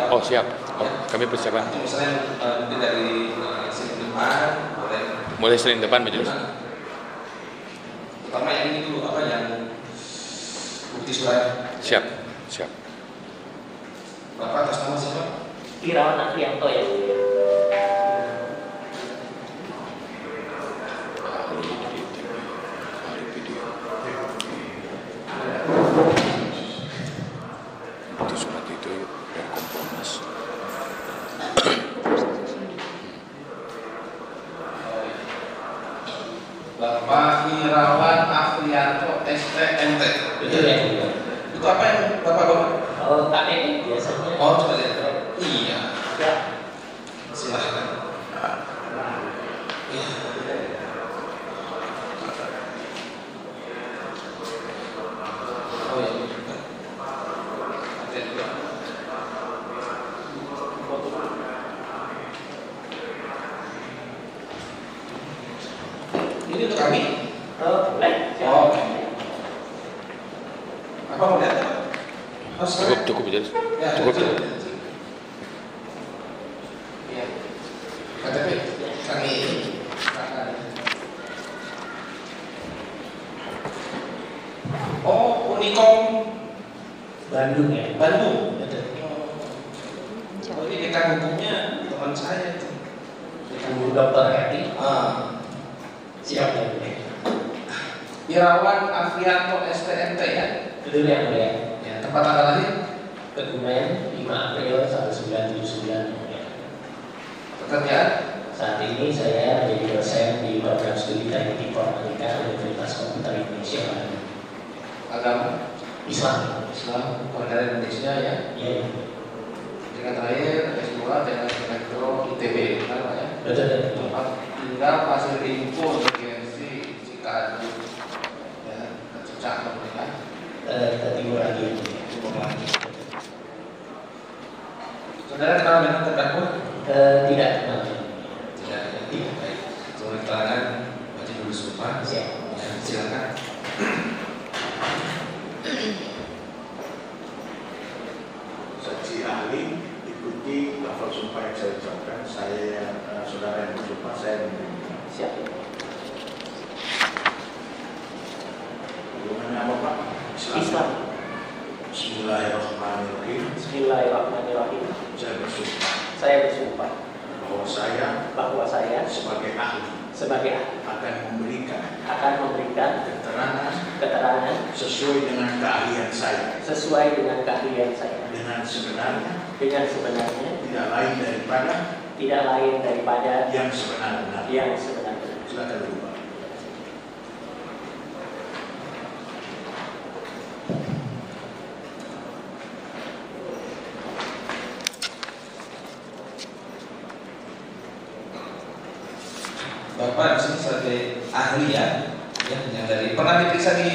Oh siap. Oh, ya. kami persiapan. Misalnya mungkin dari Senin depan boleh. Mulai Senin depan majelis. Pertama yang ini dulu apa yang bukti surat. Siap, siap. Bapak atas nama siapa? Irawan Afrianto ya. Itu surat itu dari Kompolnas. Bapak Irawan Afrianto STMT. Betul ya. Itu apa yang Bapak bawa? Oh, KTP biasanya. Oh, coba lihat. Iya. Ya. Silahkan. Iya. Oh iya. Ada juga. Ini untuk kami. Oh, boleh. Oh, oke. Apa mau lihat? Cukup majelis. Ya, Cukup. Iya. KTP kami Oh, Unikom Bandung ya. Bandung. Oh, ini dekan hukumnya teman saya itu. Bu Dokter Eti. Siap ya. Irawan Afrianto STMT ya. Betul ya, Bu ya. Ya, tempat tanggal lahir Kebumen 5 April 1979. pekerjaan Saat ini saya menjadi dosen di program studi teknik informatika Universitas Komputer Indonesia Bandung. agama Islam. Islam negara Indonesia ya. Iya. Dengan terakhir S2 Teknik Elektro ITB, benar Pak ya? Betul. Tempat tinggal Pasir Ringkul, Gesi, Cikadu, ya, Cicak, ya. Ke timur lagi. Saudara kenal dengan terdakwa? Tidak kenal. Tidak. Baik. Menurut keterangan wajib dulu sumpah. Siap. Ya, silakan. Saksi ahli ikuti lafaz sumpah yang saya ucapkan. Saya saudara yang bersumpah, saya menerima. Siap. Bagaimana nama Pak? Islam. Bismillahirrahmanirrahim. Bismillahirrahmanirrahim. Saya bersumpah Saya bersumpah bahwa saya sebagai ahli akan memberikan keterangan sesuai dengan keahlian saya dengan dengan sebenarnya tidak lain daripada yang sebenar-benarnya. sebenarnya. Silakan dulu Pak. Bapak di sini sebagai ahli ya, yang dari pernah diperiksa di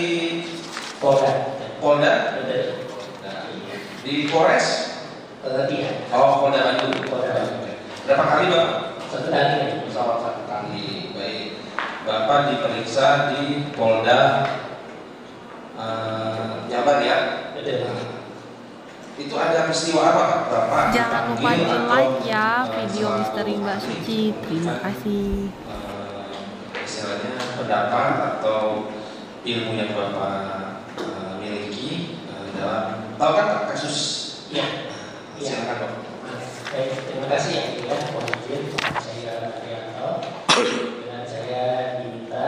Polda. Polda, Betul. nah, di Polres, Tidak. oh Polda Bandung. Polda. Berapa kali Bapak? Satu kali. Salah satu kali. Baik. Bapak diperiksa di Polda Jabar ya. Betul. Itu ada peristiwa apa Pak? Bapak Jangan lupa dipanggil di atau, like ya video salah misteri satu Mbak ahli Suci. Terima kasih. Istilahnya pendapat atau ilmu yang Bapak miliki dalam tahu kan kasus Iya. silakan Bapak. Baik, terima kasih ya. Mohon izin, saya Arianto. Dengan saya diminta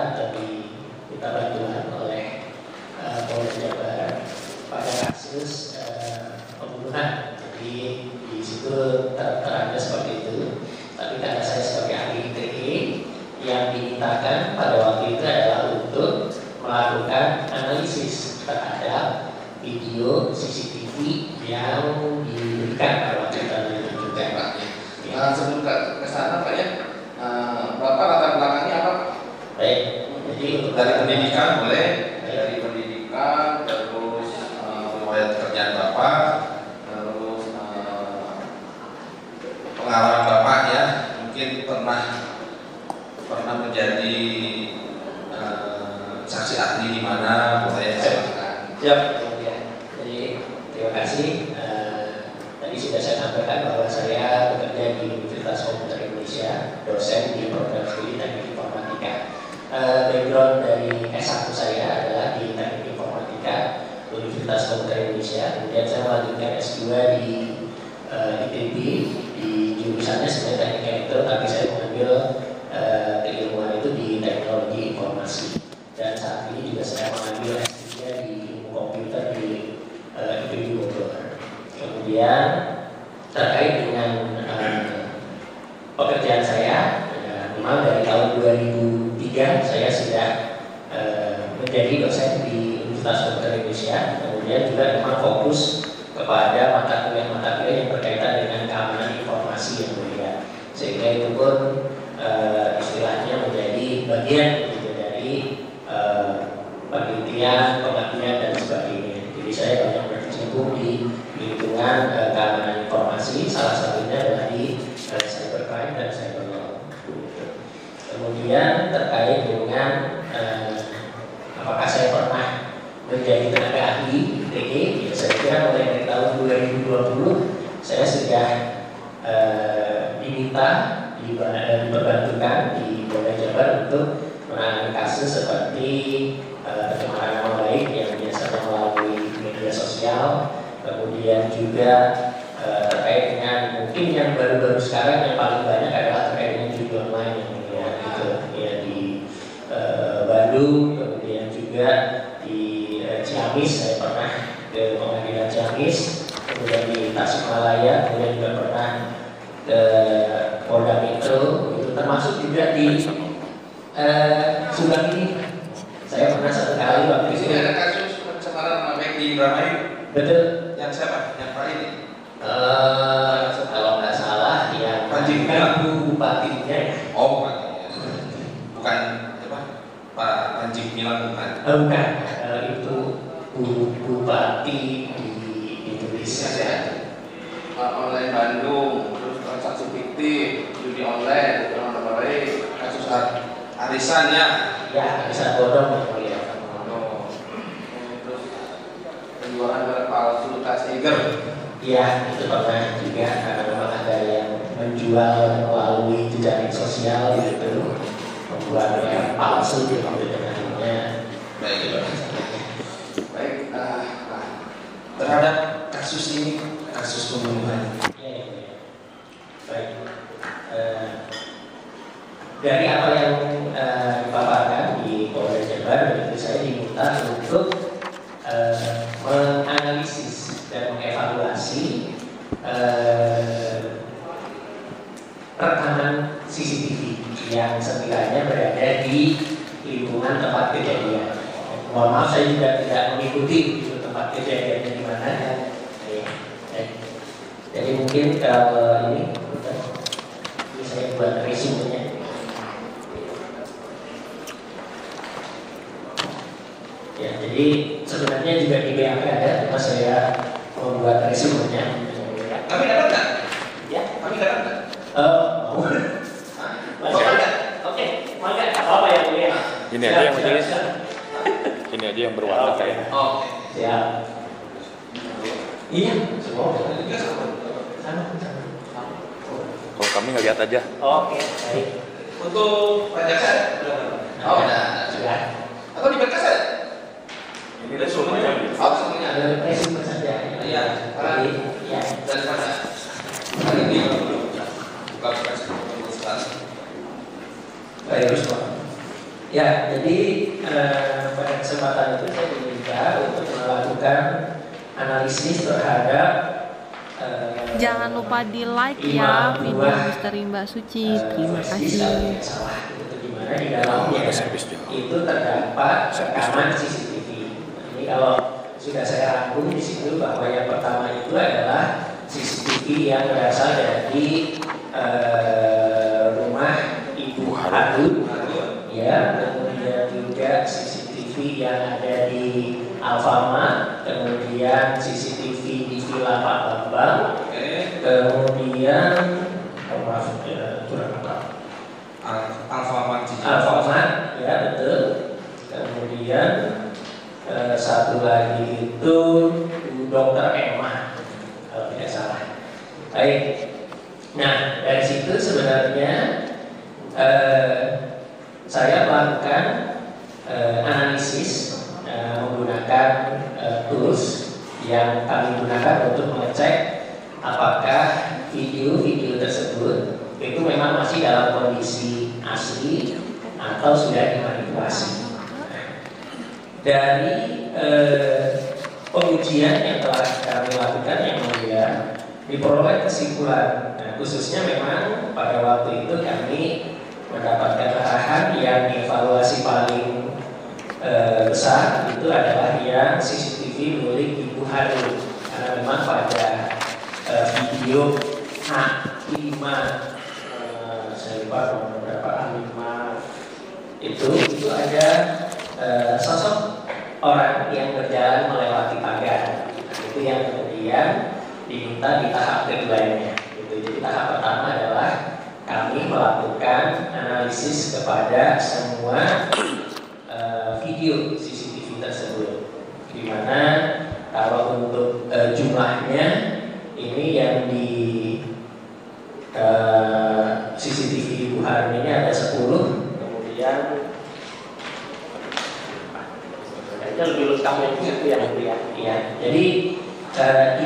kita bantuan oleh Polda Jabar pada kasus pembunuhan. Jadi di situ terangnya seperti itu. Tapi karena saya sebagai ahli ITE yang dimintakan pada waktu itu adalah untuk melakukan analisis terhadap video CCTV yang diberikan pada waktu itu juga Pak. Sebelum ke sana Pak ya, Bapak latar belakangnya apa? Baik, jadi Dari pendidikan boleh, dari pendidikan, terus riwayat kerjaan Bapak, terus pengalaman Bapak ya, mungkin pernah menjadi saksi ahli di mana, boleh silakan. siap. Kemudian, jadi terima kasih. Tadi sudah saya sampaikan dosen di program studi teknik informatika. Background dari S1 saya adalah di teknik informatika Universitas Komputer Indonesia. Kemudian saya melanjutkan S2 di ITB, di jurusannya sebenarnya teknik elektro, tapi saya mengambil keilmuan itu di teknologi informasi. Dan saat ini juga saya mengambil S3 di ilmu komputer di ITB Bogor. Kemudian terkait dengan pekerjaan saya, memang dari tahun 2003 saya sudah menjadi dosen di Universitas Komputer Indonesia. Kemudian juga memang fokus kepada mata kuliah yang berkaitan dengan keamanan informasi yang mulia, sehingga itu pun istilahnya menjadi bagian dari penelitian, pengabdian dan sebagainya. Jadi saya banyak berkecimpung di lingkungan keamanan informasi, salah satunya adalah di cybercrime dan cyber law. Kemudian terkait dengan apakah saya pernah menjadi tenaga ahli ITE, ya saya kira mulai dari tahun 2020 saya sudah diminta, diperbantukan di Polda Jabar untuk menangani kasus seperti pencemaran nama baik yang biasanya melalui media sosial, kemudian juga terkait dengan mungkin yang baru-baru sekarang yang paling banyak adalah terkait dengan judi online yang gitu ya di Bandung, kemudian juga di Ciamis, saya pernah ke pengadilan Ciamis, kemudian di Tasikmalaya, kemudian juga pernah ke Polda Metro, itu termasuk juga di Subang ini. Saya pernah satu kali waktu Di itu. sini ada kasus pencemaran nama baik di Indramayu. Betul. Yang siapa? Yang Pak ini? Kalau nggak salah yang Panji Milang. bupatinya ya. Oh, bukan apa? Pak Panji Milang bukan? Bukan, itu bupati di Indonesia ya. Online Bandung, terus transaksi fiktif, judi online, nama baik, kasus Arisan ya. Ya, bisa bodong yang mulia. terus penjualan barang palsu, tas Tiger. Ya, itu pernah juga karena memang ada yang menjual melalui jejaring sosial gitu, membuat yang palsu gitu dengannya. Baik. Baik, Terhadap kasus ini, kasus pembunuhan. Ya. Baik. Dari apa yang dipaparkan di Polda Jabar, itu saya diminta untuk menganalisis dan mengevaluasi rekaman CCTV yang sekiranya berada di lingkungan tempat kejadian. Mohon maaf saya juga tidak mengikuti itu tempat kejadiannya di mana. Jadi mungkin kalau ini saya buat resumenya. Ya, jadi sebenarnya juga di BAP ada, cuma saya membuat resumenya. Kami dapat nggak? Ya, Kami dapat nggak? mau. Oke, mangga. Apa yang mulia? Ini aja yang majelis. Ini aja yang berwarna kayak. Oh, Siap. Iya, semua. Sama. Kalau kami nggak lihat aja. Oke, baik. untuk Pak Jaksa Oh, Sudah. atau di berkas ada? Ini udah semuanya. Oh, semuanya. Ada resume saja. Iya. Jadi, ya. Dan mana? Hari ini buka berkas Baik, ya, jadi pada kesempatan itu saya diminta untuk melakukan analisis terhadap Jangan lupa di like ya video Misteri Mbak Suci. Terima kasih. Salah itu gimana di dalamnya itu terdapat rekaman CCTV. Ini kalau sudah saya rangkum di situ bahwa yang pertama itu adalah CCTV yang berasal dari rumah Ibu Harun, ya, kemudian juga CCTV yang ada di Alfamart, kemudian CCTV di Villa Pak Bambang, kemudian Alfamart, ya betul. Kemudian satu lagi itu Dokter Emma, kalau tidak salah. Baik. Nah, dari situ sebenarnya saya melakukan analisis menggunakan tools yang kami gunakan untuk mengecek apakah video-video tersebut itu memang masih dalam kondisi asli atau sudah dimanipulasi. Dari pengujian yang telah kami lakukan yang mulia, diperoleh kesimpulan. Nah, khususnya memang pada waktu itu kami mendapatkan arahan yang evaluasi paling besar itu adalah yang CCTV milik Ibu Haru, karena memang pada video A5 saya lupa nomor berapa, A5 itu ada sosok orang yang berjalan melewati pagar. Nah, itu yang kemudian diminta di tahap keduanya. Jadi tahap pertama adalah kami melakukan analisis kepada semua video CCTV tersebut, di mana kalau untuk jumlahnya ini yang di CCTV Ibu Haru ini ada 10, kemudian itu lebih lengkap itu yang mulia. Ya, jadi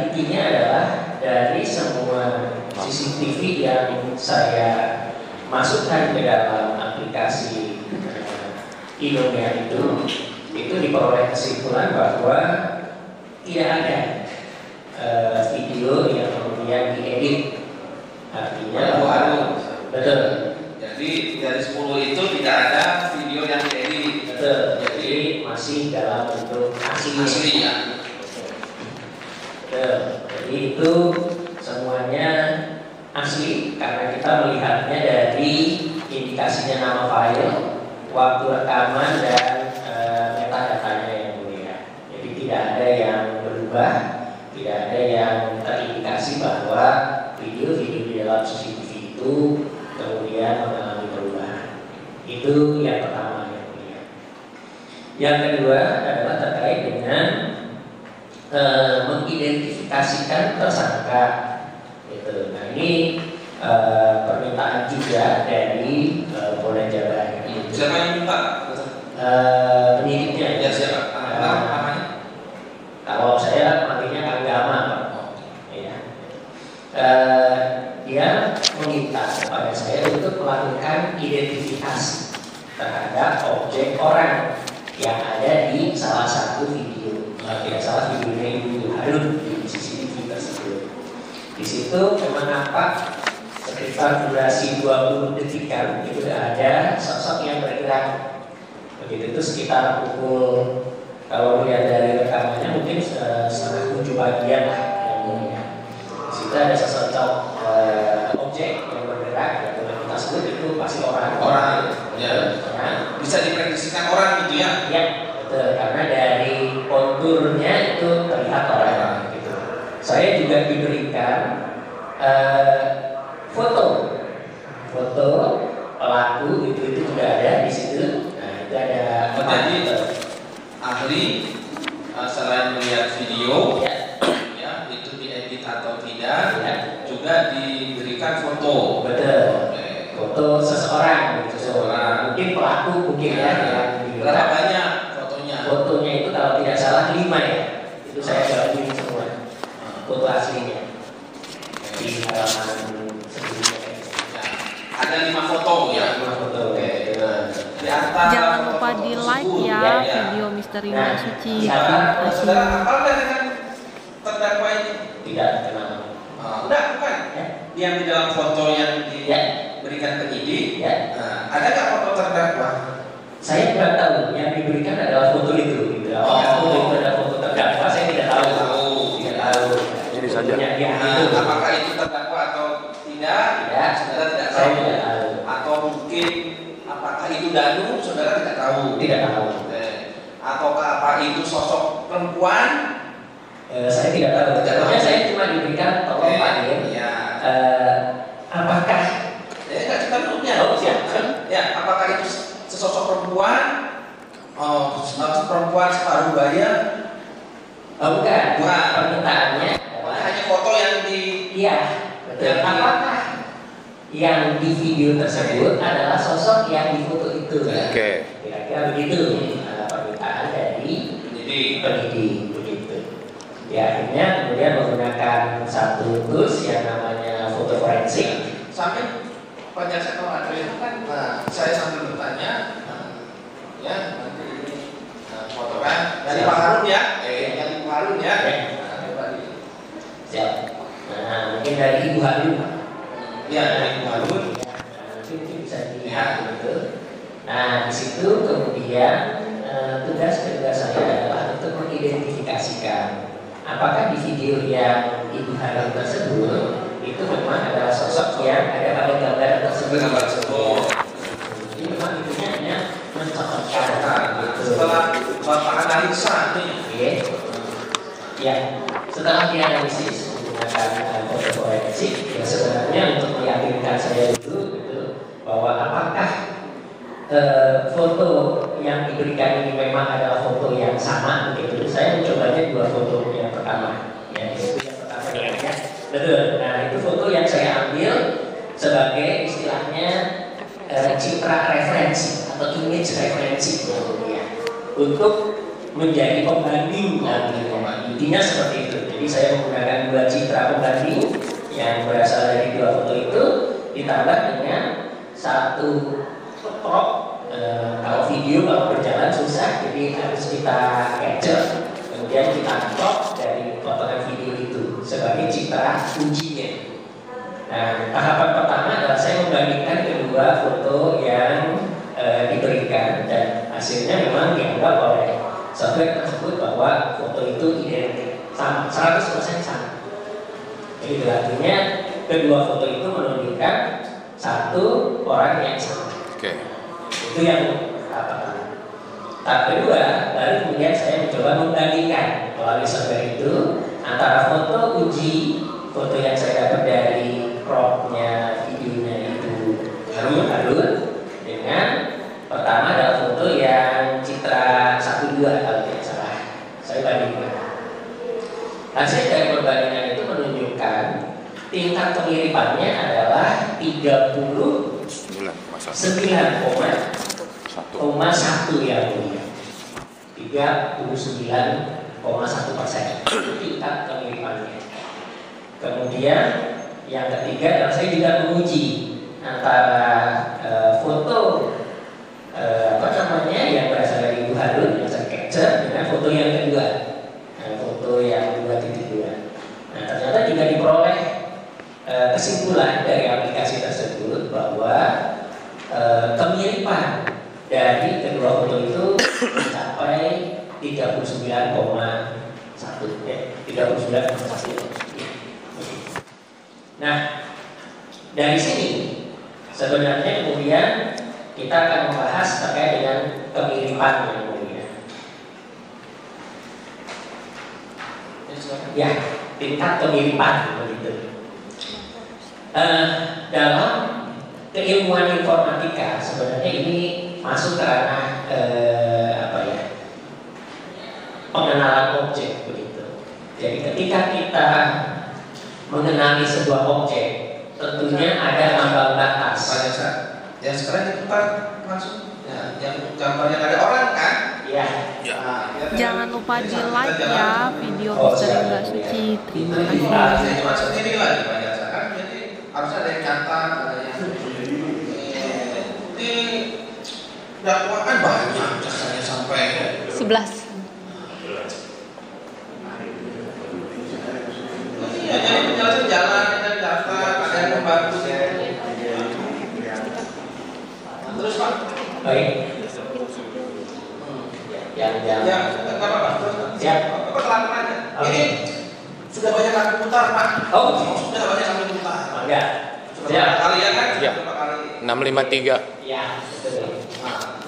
intinya adalah dari semua CCTV yang saya masukkan ke dalam aplikasi Inomia itu diperoleh kesimpulan bahwa tidak ada video yang kemudian diedit. Artinya betul. Jadi dari 10 itu tidak ada video yang diedit. Betul. Jadi masih dalam bentuk asli ya. Betul. Jadi itu semuanya asli karena kita melihatnya dari indikasinya nama file, waktu rekaman dan metadatanya yang mulia. Jadi tidak ada yang berubah, tidak ada yang terindikasi bahwa video-video di dalam CCTV itu kemudian mengalami perubahan. Itu yang pertama yang mulia. Yang kedua adalah terkait dengan mengidentifikasikan tersangka. Gitu. Nah ini permintaan juga dari Polda Jabar. Siapa yang minta? Penyidiknya. Ya siapa? Namanya? Kalau saya nantinya Kang Gama, Pak. Ya. Dia meminta kepada saya untuk melakukan identifikasi terhadap objek orang yang ada di salah satu video. Tidak salah videonya Ibu Haru di CCTV tersebut. Di situ memang nampak sekitar durasi 20 detikan itu ada sosok yang bergerak. Begitu itu sekitar pukul, kalau melihat dari rekamannya mungkin setengah 7 pagian lah yang mulia. Di situ ada sosok objek yang bergerak dan kita sebut itu pasti orang. Ya. Bisa diprediksikan orang gitu ya? Ya, betul. Karena dari konturnya itu terlihat orang. Gitu. Saya juga diberikan foto pelaku itu juga ada di situ. Nah, itu ada. Jadi ahli selain melihat video, ya itu diedit atau tidak, juga diberikan foto. Betul. Foto seseorang, mungkin pelaku mungkin ya. Berapa banyak fotonya? Fotonya itu kalau tidak salah 5 ya. Itu saya gabungin semua. Foto aslinya di halaman sebelumnya. Ada 5 foto ya. 5 foto. Jangan lupa di like ya video Misteri Mbak Suci. Terima kasih. Saudara hafal dengan terdakwa ini? Tidak kenal. Udah bukan? Yang di dalam foto yang diberikan penyidik. Ada nggak foto terdakwa? Saya tidak tahu. Yang diberikan adalah foto itu. Gitu. Foto itu ada foto terdakwa. Saya tidak tahu. Tidak tahu. Ini saja. Apakah itu terdakwa atau tidak? Tidak. Saudara tidak tahu. Saya tidak tahu. Atau mungkin apakah itu Danu? Saudara tidak tahu. Tidak tahu. Ataukah apa itu sosok perempuan? Saya tidak tahu. Contohnya saya cuma diberikan tolong Pak Dir. Apakah? Enggak, kita belumnya. Ya, apakah itu sesosok perempuan? Perempuan separuh baya? Bukan. Permintaannya hanya foto yang di. Iya. Betul. Apakah yang di video tersebut adalah sosok yang di foto itu? itu kan. Kira-kira begitu permintaan dari penyidik begitu. Ya akhirnya kemudian menggunakan satu tools yang namanya foto forensik. Sampai pada saat ada itu kan, saya sambil bertanya, ya nanti ini foto kan dari Pak Harun ya, dari Pak Harun ya. Siap. Nah mungkin dari Ibu Harun. Ya dari Ibu Harun. Mungkin bisa dilihat gitu. Nah di situ kemudian tugas kedua saya adalah untuk mengidentifikasikan apakah di video yang Ibu Harun tersebut itu memang adalah sosok yang ada pada gambar tersebut. Jadi memang itunya hanya mencocokkan gitu. Setelah Bapak analisa nih, ya setelah dianalisis menggunakan foto forensik, ya sebenarnya untuk meyakinkan saya dulu gitu, bahwa apakah foto yang diberikan ini memang adalah foto yang sama begitu. Saya mencobanya dua foto yang pertama. Ya, itu yang pertama ya. Betul. Nah, itu foto yang saya ambil sebagai istilahnya citra referensi atau image referensi ya, untuk menjadi pembanding nantinya. Intinya seperti itu. Jadi saya menggunakan dua citra pembanding yang berasal dari dua foto itu ditambah dengan satu prop. Kalau video kalau berjalan susah, jadi harus kita capture, kemudian kita crop dari potongan video itu sebagai citra ujinya. Nah, tahapan pertama adalah saya membandingkan kedua foto yang diberikan dan hasilnya memang dianggap oleh software tersebut bahwa foto itu identik sama, 100% sama. Jadi artinya kedua foto itu menunjukkan satu orang yang sama. Itu yang pertama. Tahap kedua, baru kemudian saya mencoba membandingkan melalui software itu antara foto uji, foto yang saya dapat dari cropnya videonya itu Harun dengan pertama adalah foto yang citra 1-2 kalau tidak salah. Saya bandingkan. Hasil dari perbandingan itu menunjukkan tingkat kemiripannya adalah 39,1 ya mulia, 39,1% tingkat kemiripannya. Kemudian yang ketiga adalah saya juga menguji antara foto yang berasal dari Ibu Harun yang saya capture dengan foto yang kedua, foto yang 2.2. Nah ternyata juga diperoleh kesimpulan dari aplikasi tersebut bahwa kemiripan dari kedua foto itu mencapai 39,1 ya, 39,1. Nah, dari sini sebenarnya kemudian kita akan membahas terkait dengan kemiripan yang mulia. Ya, tingkat kemiripan begitu. Dalam keilmuan informatika sebenarnya ini masuk ke ranah pengenalan objek begitu. Jadi ketika kita mengenali sebuah objek, tentunya ada ambang batas. Pada saat yang sekarang diputar langsung, ya, yang gambarnya ada orang kan? Iya. Jangan lupa di like ya video Misteri Mbak Suci. Terima kasih. Saya cuma sendiri lagi banyak kan, jadi harus ada yang catat, ada yang di dakwaan banyak, jasanya sampai 11. Iya, jadi penjelasan jalan, ada daftar, ada yang membantu. Terus Pak? Baik. Yang Ya, nggak apa-apa. Ya. Apa terangkan aja. Oke. Ini sudah banyak kali putar Pak. Oh, Sudah banyak kali putar. enggak. Sudah Ya. berapa kali ya kan? Ya. Berapa kali? 653. Ya, betul.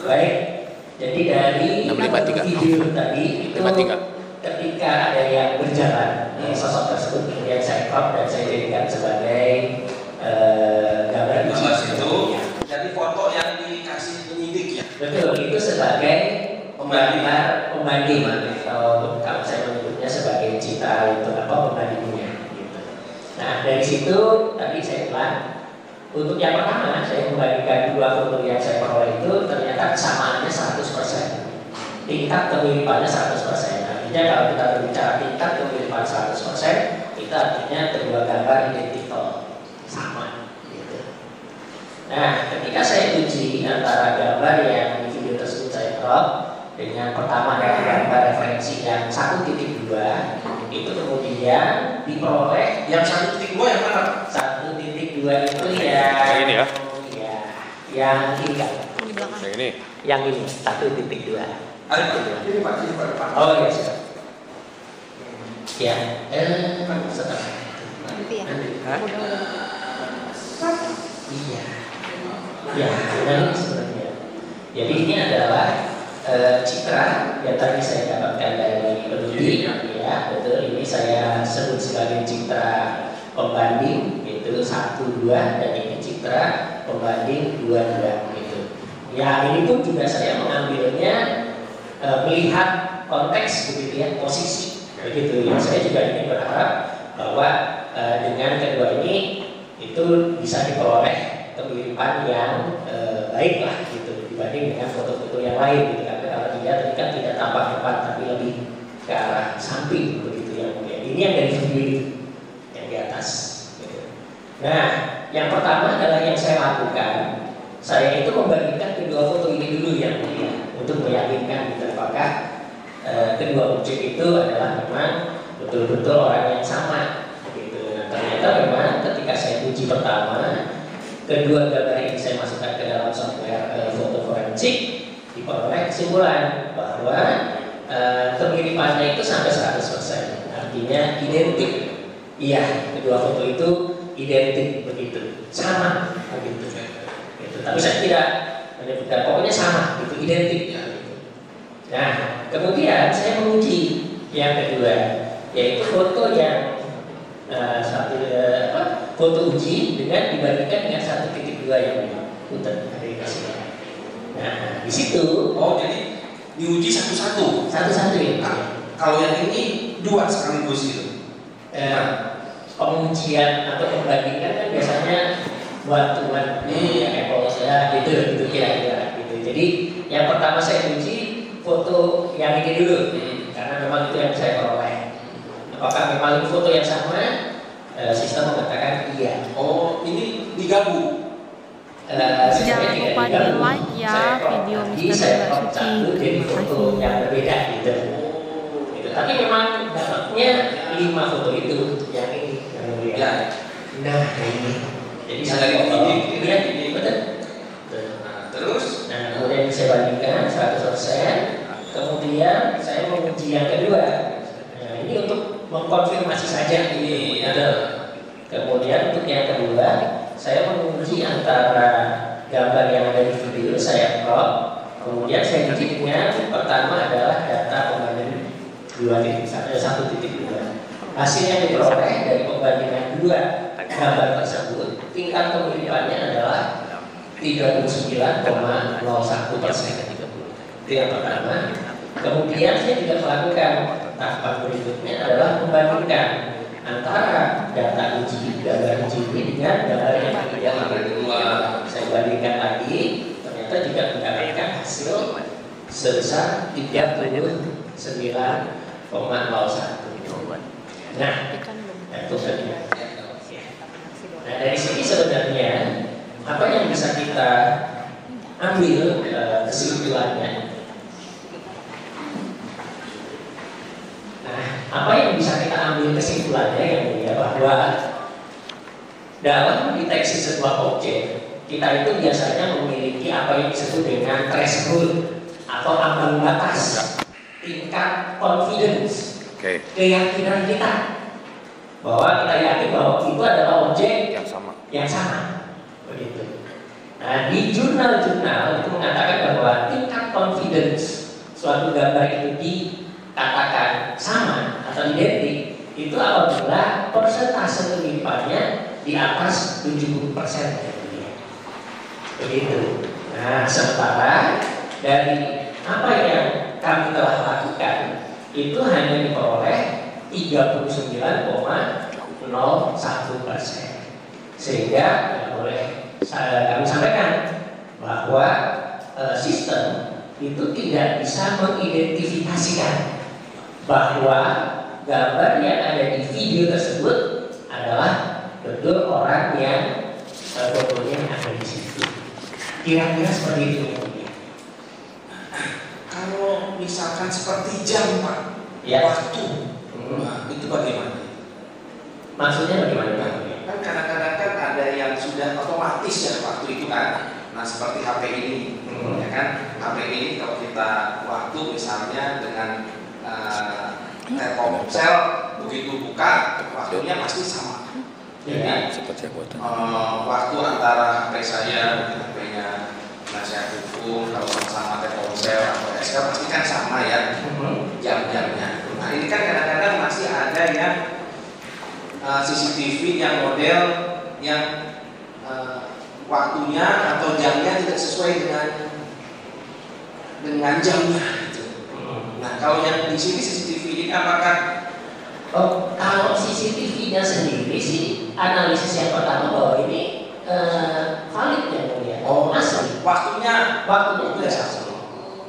Baik. Jadi dari 653. video tadi itu 53. ketika ada yang berjalan, sosok tersebut kemudian saya crop dan saya jadikan sebagai gambar Gambar uji. itu. Ya. Jadi foto yang dikasih penyidik ya. Betul, itu sebagai pembanding atau kalau saya menyebutnya sebagai citra itu apa pembandingnya. Gitu. Nah dari situ tadi saya bilang untuk yang pertama saya membandingkan dua foto yang saya peroleh itu ternyata ternyata kesamaannya 100%. Tingkat kemiripannya 100%. Artinya kalau kita berbicara tingkat kemiripan 100%, itu artinya kedua gambar identical, sama gitu. Nah, ketika saya uji antara gambar yang di video tersebut saya crop dengan pertama dari gambar referensi yang 1.2, itu kemudian diperoleh Yang 1.2 yang mana? 1.2 itu ya Yang ini ya? Ya, yang ini kan? Di belakang. Yang ini. Yang ini 1.2. Ada ini Pak, ini Pak depan. Oh iya siap. Ya, setengah. Nanti ya. Hah? Udah. Iya. Ya, nah ini sebenarnya. Jadi ini adalah citra yang tadi saya dapatkan dari peneliti. Ya, betul. Ini saya sebut sebagai citra pembanding itu 1, 2 dan ini citra pembanding 2, 2 gitu. Ya, ini pun juga saya mengambilnya melihat konteks begitu ya, posisi begitu ya. Saya juga ingin berharap bahwa dengan kedua ini itu bisa diperoleh kemiripan yang baik lah gitu dibanding dengan foto-foto yang lain gitu. Karena kalau dilihat tadi kan tidak tampak depan tapi lebih ke arah samping begitu yang mulia. Ini yang dari video itu yang di atas gitu. Nah, yang pertama adalah yang saya lakukan, saya itu membandingkan kedua foto ini dulu yang mulia untuk meyakinkan gitu, apakah kedua objek itu adalah memang betul-betul orang yang sama gitu. Nah, ternyata memang ketika saya uji pertama, kedua gambar ini saya masukkan ke dalam software foto forensik, diperoleh kesimpulan bahwa kemiripannya itu sampai 100%, artinya identik. Iya, kedua foto itu identik begitu, sama begitu. Gitu. Tapi saya tidak menyebutkan, pokoknya sama, gitu, identik. Ya, gitu. Nah, kemudian saya menguji yang kedua, yaitu foto yang foto uji dengan dibandingkan dengan 1.2 yang putar dari kasih. Nah, di situ, Oh, jadi diuji satu-satu. satu-satu ya. Nah, kalau yang ini 2 sekaligus gitu. Pengujian atau pembandingan kan biasanya buat Apple ya gitu kira-kira gitu. Jadi yang pertama saya uji foto yang ini dulu karena memang itu yang saya peroleh. Apakah memang itu foto yang sama? Sistem mengatakan iya. Oh, ini digabung. Jangan lupa di like ya video Mr. Mbak Suci. Jadi foto yang berbeda gitu. Tapi memang dapatnya 5 foto itu yang ini yang mulia. Ya. Nah ini. Jadi Yang dari ini, ya, betul. Nah, terus Nah, kemudian saya bandingkan 100%. Kemudian saya menguji yang kedua. Nah, ini untuk mengkonfirmasi saja ini ada. Kemudian untuk yang kedua, saya menguji antara gambar yang ada di video saya crop. Kemudian saya uji dengan pertama adalah data pembanding 1.2. Hasilnya diperoleh dari pembandingan 2 gambar tersebut. Tingkat kemiripannya adalah 39,01%. Itu yang pertama. Kemudian saya juga melakukan tahapan berikutnya adalah membandingkan antara data uji gambar uji ini dengan gambar yang kedua. Saya bandingkan lagi, ternyata juga mendapatkan hasil sebesar 39,01. Nah, itu tadi. Nah, dari sini sebenarnya apa yang bisa kita ambil kesimpulannya? Nah, apa yang bisa kita ambil kesimpulannya yang mulia bahwa dalam mendeteksi sebuah objek kita itu biasanya memiliki apa yang disebut dengan threshold atau ambang batas tingkat confidence, keyakinan kita bahwa kita yakin bahwa itu adalah objek yang sama, begitu. Nah, di jurnal-jurnal itu mengatakan bahwa tingkat confidence suatu gambar itu dikatakan sama atau identik itu apabila persentase kemiripannya di atas 70%. Begitu. Nah, sementara dari apa yang kami telah lakukan itu hanya diperoleh 39,01%. Sehingga boleh kami sampaikan bahwa sistem itu tidak bisa mengidentifikasikan bahwa gambar yang ada di video tersebut adalah betul orang yang fotonya ada di situ. Kira-kira seperti itu. Kalau misalkan seperti jam Pak, Ya. waktu, nah, itu bagaimana? Maksudnya bagaimana? Kan kadang-kadang kan ada yang sudah otomatis ya waktu itu kan. Nah seperti HP ini, ya kan? HP ini kalau kita waktu misalnya dengan Telkomsel begitu buka waktunya pasti sama. Jadi seperti apa itu? waktu antara HP saya dengan HP-nya penasihat hukum kalau sama Telkomsel atau SK pasti kan sama ya jam-jamnya. Nah ini kan kadang-kadang masih ada yang CCTV yang model yang waktunya atau jamnya tidak sesuai dengan jamnya. Gitu. Nah kalau yang di sini CCTV ini apakah kalau CCTV-nya sendiri sih analisis yang pertama bahwa ini valid ya mulia. Asli. Waktunya Waktunya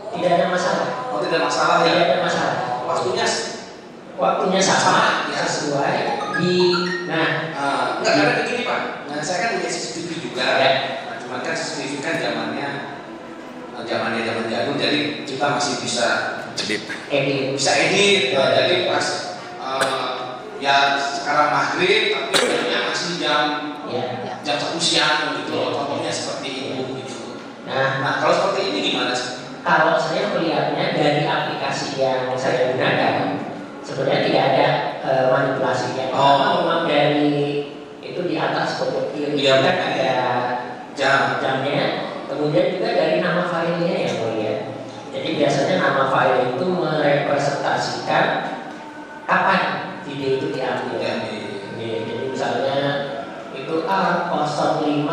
tidak ada masalah. Oh tidak ada masalah ya. Tidak ada masalah. Waktunya sama ya. sesuai di. Nah, enggak ada begini Pak. Nah saya kan punya CCTV juga. Ya. Nah, cuman kan CCTV kan zamannya zaman jadul, jadi kita masih bisa edit. bisa edit. Nah, jadi pas ya sekarang maghrib tapi jamnya masih jam Ya. jam 1 siang gitu loh. Contohnya seperti itu gitu. Nah, Nah kalau seperti ini gimana sih? kalau saya melihatnya dari aplikasi yang saya gunakan, sebenarnya tidak ada manipulasi ya. Memang dari itu di atas pojok kiri Iya, kan ada jamnya, kemudian juga dari nama filenya ya mulia. Jadi biasanya nama file itu merepresentasikan kapan video itu diambil. Ya, Jadi misalnya itu A05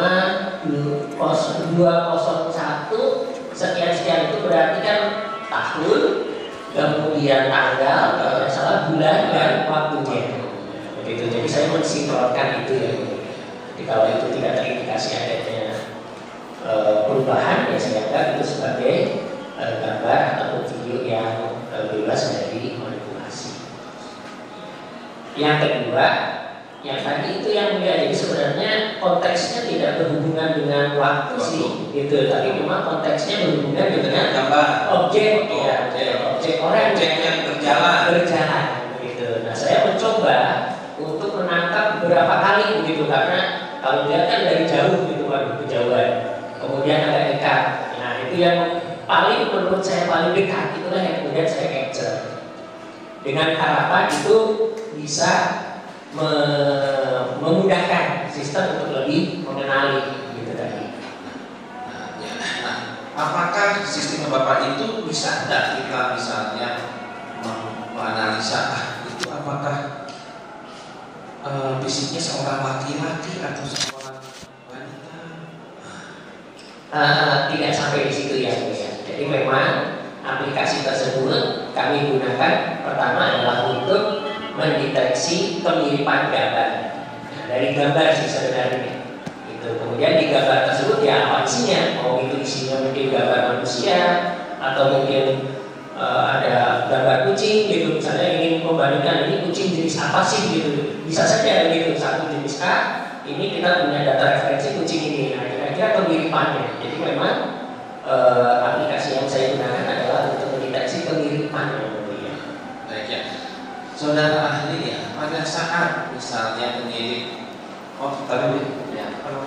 201 sekian itu berarti kan tahun, kemudian tanggal, kalau tidak salah bulan dan waktunya. Begitu. Jadi saya mensinkronkan itu ya. Jadi kalau itu tidak terindikasi adanya perubahan, ya saya anggap itu sebagai gambar atau video yang bebas dari manipulasi. Yang kedua, yang tadi itu yang mulia, jadi sebenarnya konteksnya tidak berhubungan dengan waktu sih, gitu. Tapi memang konteksnya berhubungan dengan gambar objek, ya, objek orang yang berjalan. gitu. Nah, saya mencoba untuk menangkap beberapa kali begitu, karena kalau dia kan dari jauh gitu kan, kejauhan, kemudian ada dekat. Nah, itu yang paling menurut saya paling dekat, itulah yang kemudian saya capture. Dengan harapan itu bisa memudahkan sistem untuk lebih mengenali gitu tadi. Nah, apakah sistem Bapak itu bisa tidak kita misalnya menganalisa itu apakah fisiknya seorang laki-laki atau seorang wanita? Tidak sampai di situ ya. Jadi memang aplikasi tersebut kami gunakan pertama adalah untuk mendeteksi kemiripan gambar. Nah, dari gambar sih sebenarnya. Itu. Kemudian di gambar tersebut ya apa isinya? Mau itu isinya mungkin gambar manusia atau mungkin ada gambar kucing gitu. Misalnya ingin membandingkan ini kucing jenis apa sih gitu. Bisa saja gitu, satu jenis A, ini kita punya data referensi kucing ini. Nah, kira-kira kemiripannya. Jadi memang aplikasi yang saya gunakan adalah untuk mendeteksi kemiripan. Baik ya. Saudara ahli ya, pada saat misalnya penyidik tadi ya, perlu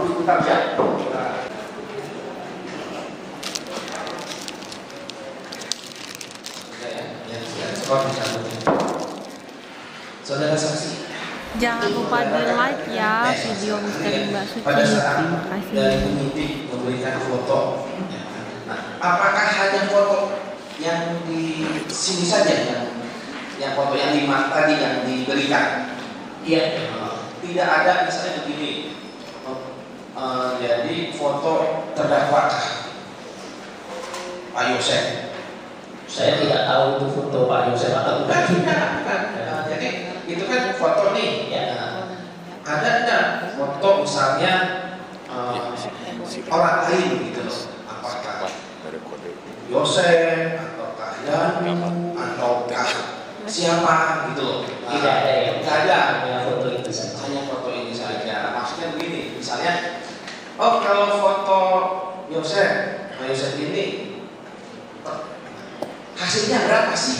sebentar ya. Saudara saksi, Jangan lupa di like ya video Misteri Mbak Suci. Terima kasih. dari penyidik memberikan foto. Nah, apakah hanya foto yang di sini saja yang foto yang di tadi yang diberikan? Iya. Tidak ada misalnya begini. Jadi foto terdakwa Pak Yosef. Saya tidak tahu itu foto Pak Yosef atau bukan. Jadi itu kan foto nih. Ya. Ada enggak foto misalnya orang lain gitu loh. Apakah Ada kode. Yosef ataukah Yanu ataukah siapa gitu loh. Tidak ada ya. Tidak ada. Hanya foto itu saja. Hanya foto ini saja. Maksudnya begini, misalnya, oh kalau foto Yosef, nah Yosef ini hasilnya berapa sih?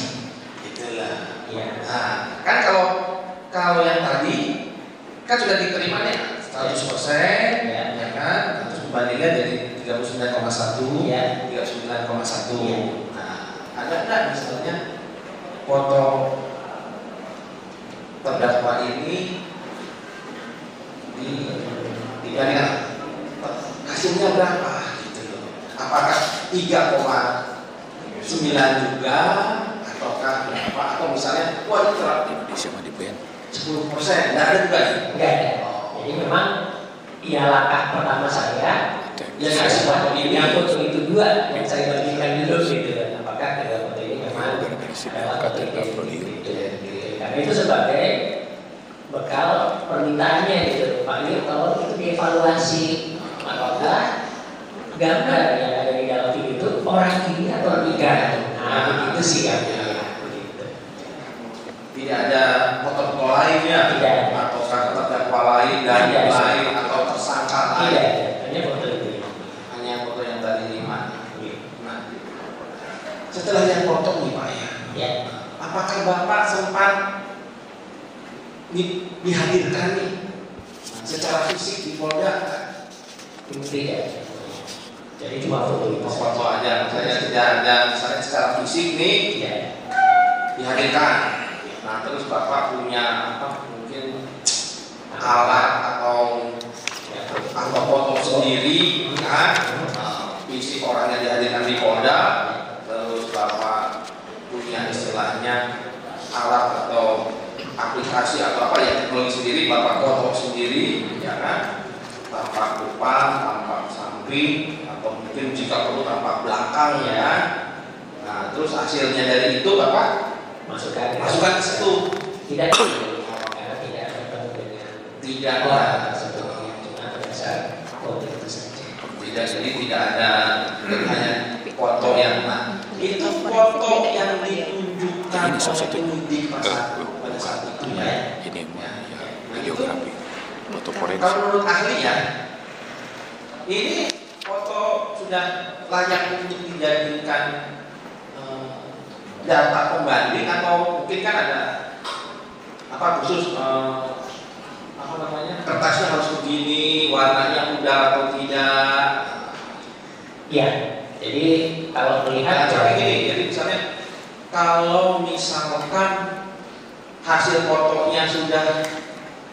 Itulah. Ya. Nah, kan kalau yang tadi kan sudah diterimanya 100%, Ya. ya kan? Terus pembandingnya dari 39,1, Ya. 39,1. Ya. Nah, ada nggak misalnya foto terdakwa ini dibandingkan hasilnya berapa gitu loh. Apakah 3,9 juga ataukah berapa, atau misalnya wah ini terlalu Indonesia mah di band. 10%, nggak ada juga nih. Enggak ada. Jadi memang ya langkah pertama saya Ya ngasih foto ini. yang foto itu dua yang saya bagikan dulu gitu kan. Apakah kedua foto ini memang adalah foto ini gitu. Karena itu sebagai bekal permintaannya gitu. Pak Lir, kalau itu dievaluasi apakah gambar yang ada di dalam video itu orang ini atau tidak? Nah, begitu sih kan. Begitu. Tidak ada foto-foto lainnya, Tidak. ataukah terdakwa lain dan Tidak. lain atau tersangka lain. Tidak, hanya foto itu. Hanya foto yang tadi 5. Nah, setelah yang foto nih Pak ya, Ya. apakah Bapak sempat dihadirkan nih secara fisik di Polda? Tidak. Jadi cuma foto itu. Foto aja, misalnya tidak ada misalnya secara fisik nih Tidak. dihadirkan. Nah terus Bapak punya apa mungkin alat atau foto sendiri kan, fisik orang yang dihadirkan di Polda, terus Bapak punya istilahnya alat atau aplikasi atau apa ya, teknologi sendiri, Bapak foto sendiri, ya kan, tampak depan, tampak samping, atau mungkin jika perlu tampak belakang ya. Nah terus hasilnya dari itu Bapak Masukkan masukkan ke situ. Tidak. Karena tidak bertemu dengan Tidak orang ada tersebut. Cuma berdasar foto itu saja. tidak, jadi tidak ada hanya foto yang itu foto yang ditunjukkan Ini salah oleh satu. penyidik pada saat itu ya. Ini mah ya videografi, foto forensik. Kalau menurut ahli ya, ini foto sudah layak untuk dijadikan data pembanding, atau mungkin kan ada apa khusus apa namanya, kertasnya harus begini, warnanya pudar atau tidak. Ya. Jadi kalau melihat Nah, gini, jadi misalnya kalau misalkan hasil fotonya sudah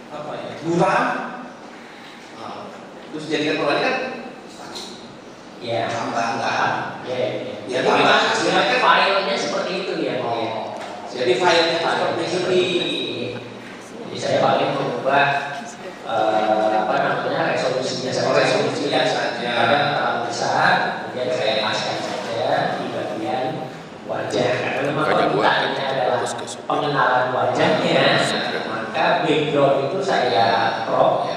apa ya, buram, terus jadikan perbandingan, ya tambah enggak. Ya. Ya, Jadi tambah memang hasilnya kan. filenya seperti itu ya. Jadi filenya seperti ini. Jadi saya paling mengubah apa namanya resolusinya saja. Resolusinya saja. Kadang terlalu besar, kemudian saya paskan saja di bagian wajah. Karena memang Makanya gua permintaannya adalah fokus ke supir. pengenalan wajahnya, maka background itu saya crop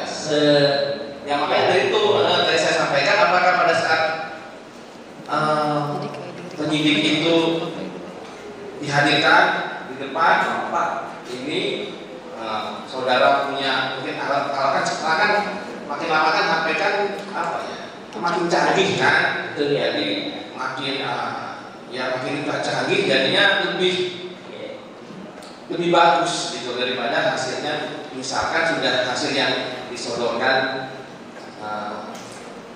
Ya makanya dari itu tadi saya sampaikan, apakah pada saat penyidik itu dihadirkan di depan, Pak, ini saudara punya mungkin alat kan, sekarang kan makin lama kan HP kan apa ya, makin canggih kan, itu ya. jadi makin ya makin canggih, jadinya lebih bagus gitu daripada hasilnya misalkan sudah hasil yang disodorkan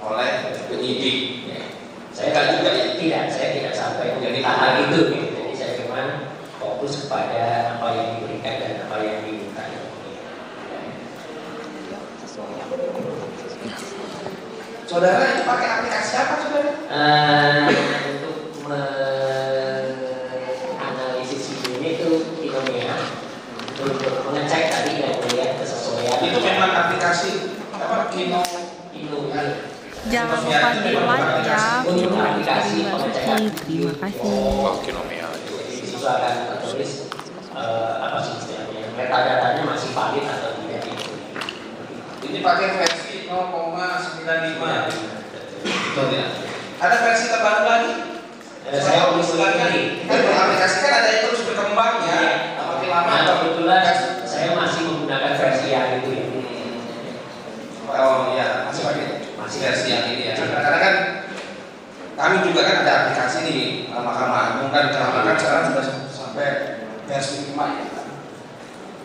oleh penyidik. Saya tidak sampai menjadi hal itu. Jadi saya cuma fokus kepada apa yang diberikan dan apa yang diminta. Saudara itu pakai aplikasi apa, saudara? Untuk menganalisis videonya itu Kinomia, untuk mengecek tadi yang melihat kesesuaian. Itu memang aplikasi apa, Kinomia. Jangan lupa di like ya video Mr. Rimba Suci. Terima kasih. Oh, Kinomia itu. Di situ akan tertulis apa sih istilahnya, metadatanya masih valid atau tidak itu. Ini pakai versi 0,95. Betul ya. Ada versi terbaru lagi? Saya ulis lagi. Aplikasi kan ada yang terus berkembang ya. Makin lama. Nah, kebetulan saya masih menggunakan versi yang itu ya. Oh iya, masih versi yang ini ya. Karena kan kami juga kan ada aplikasi nih Mahkamah Agung kan sekarang sudah sampai versi 5 ya.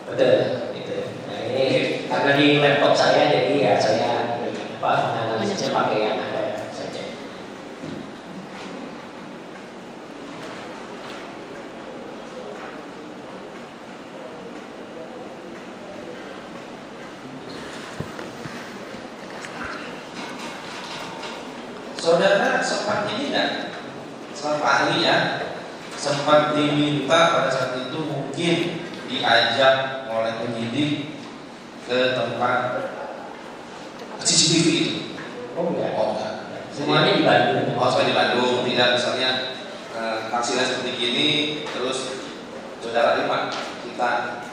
Betul, itu. Nah ini karena di laptop saya jadi ya saya menganalisisnya pakai yang ada saja. Saudara sempat ini enggak? Sempat ahli ya, sempat diminta pada saat itu mungkin diajak oleh penyidik ke tempat CCTV itu. Oh enggak. Oh enggak. Semuanya di Bandung. Oh saya di Bandung, tidak misalnya hasilnya seperti gini, terus saudara Lima kita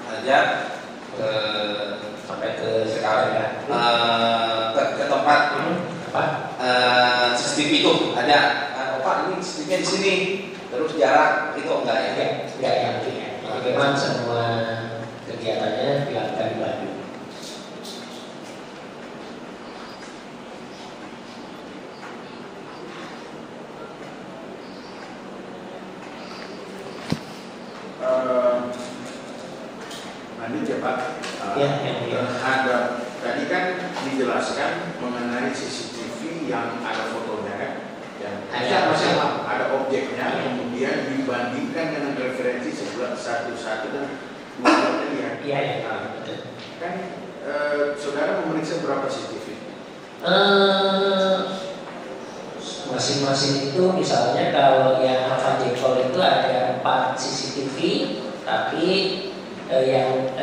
ajak ke Sampai ke sekarang ke tempat CCTV itu ada. Pak ini CCTV di sini, terus jarak itu enggak ya? Enggak yang itu ya. Jadi memang semua kegiatannya dilakukan di Bandung. Lanjut ya Pak. Ya. Ada tadi kan dijelaskan mengenai CCTV yang ada fotonya kan, yang ada objeknya, kemudian dibandingkan dengan referensi sebelah satu dan dua tadi ya. Iya ya. Kan saudara memeriksa berapa CCTV? Masing-masing itu misalnya kalau yang Alfa Jekol itu ada 4 CCTV, tapi yang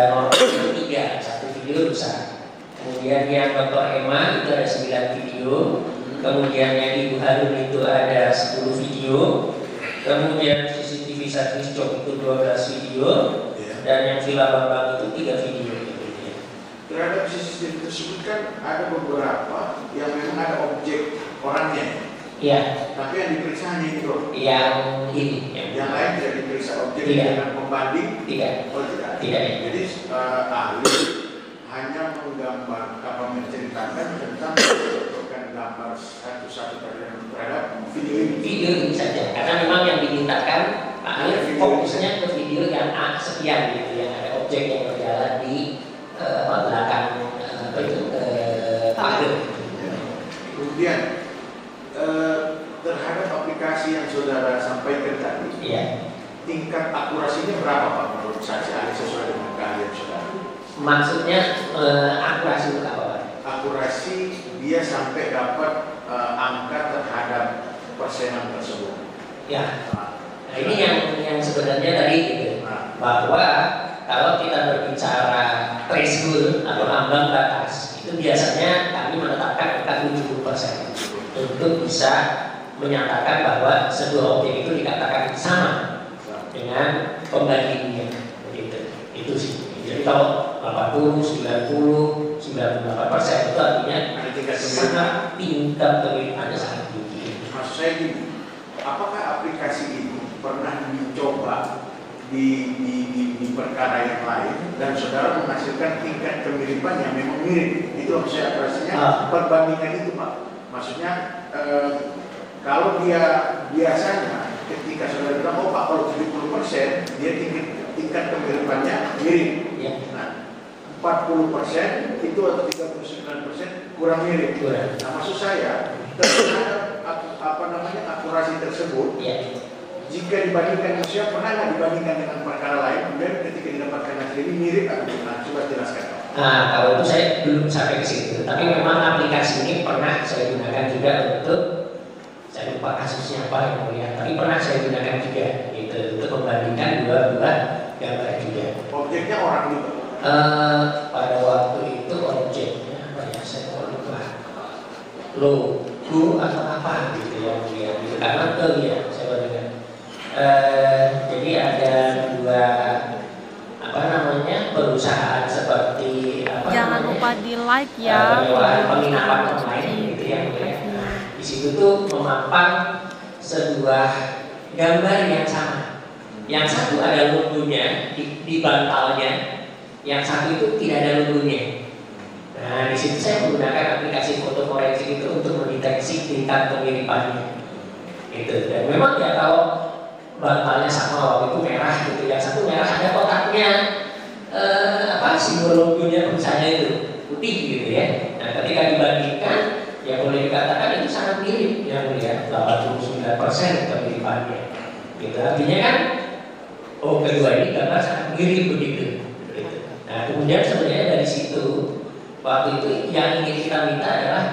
normal itu 3, 1 video rusak. Kemudian yang Dr. Emma itu ada 9 video, kemudian yang Ibu Harun itu ada 10 video, kemudian CCTV Servis Cok itu 12 video, dan yang Villa Bambang itu 3 video. Terhadap CCTV tersebut kan ada beberapa yang memang ada objek orangnya. Iya. Tapi yang diperiksa hanya itu. Yang ini. Yang lain tidak diperiksa objek dengan pembanding. Tidak. Oh tidak. Tidak. Jadi ahli hanya menggambar apa menceritakan tentang gambar satu-satu terhadap video ini. Video ini saja. Karena memang yang dimintakan ahli fokusnya ke video yang sekian gitu, yang ada objek yang berjalan di belakang pagar. Kemudian terhadap aplikasi yang saudara sampaikan tadi, tingkat akurasinya berapa Pak menurut saksi ahli sesuai dengan keahlian saudara? Maksudnya akurasi untuk apa Pak? Akurasi dia sampai dapat angka terhadap persenan tersebut. Ya. Nah ini yang sebenarnya tadi gitu, bahwa kalau kita berbicara threshold atau ambang batas, itu biasanya kami menetapkan angka 70% untuk bisa menyatakan bahwa sebuah objek itu dikatakan sama dengan pembandingnya, begitu. Itu sih. Jadi kalau 80, 90, 98% itu artinya sangat tingkat kemiripannya sangat tinggi. Maksud saya gini, apakah aplikasi ini pernah dicoba di perkara yang lain dan saudara menghasilkan tingkat kemiripan yang memang mirip? Itu maksud saya akurasinya perbandingan itu Pak. Maksudnya kalau dia biasanya ketika saudara bilang oh Pak kalau 70% dia tingkat kemiripannya mirip. Nah 40% itu atau 39% kurang mirip. Nah maksud saya terhadap akurasi tersebut, jika dibandingkan manusia pernah nggak dibandingkan dengan perkara lain, kemudian ketika didapatkan hasil ini mirip atau bukan? Coba jelaskan. Nah kalau itu saya belum sampai ke situ, tapi memang aplikasi ini pernah saya gunakan juga untuk, saya lupa kasusnya apa yang mulia, tapi pernah saya gunakan juga gitu, untuk membandingkan dua gambar juga. Objeknya orang juga. Pada waktu itu objeknya apa ya, saya lupa, logo atau apa gitu ya, gitu. Karena ya saya barusan. Jadi ada dua perusahaan seperti jangan lupa di like ya penginapan online gitu yang di situ tuh memampang sebuah gambar yang sama. Yang satu ada logonya di bantalnya, yang satu itu tidak ada logonya. Nah, di situ saya menggunakan aplikasi foto forensik itu untuk mendeteksi tingkat kemiripannya. Gitu. Dan memang ya kalau bantalnya sama waktu itu merah gitu, yang satu merah ada kotaknya simbol logonya perusahaannya itu putih gitu ya. Nah, ketika dibandingkan ya boleh dikatakan itu sangat mirip yang ya 89% kemiripannya. Gitu. Artinya kan kedua ini gambar sangat mirip begitu. Nah, kemudian sebenarnya dari situ waktu itu yang ingin kita minta adalah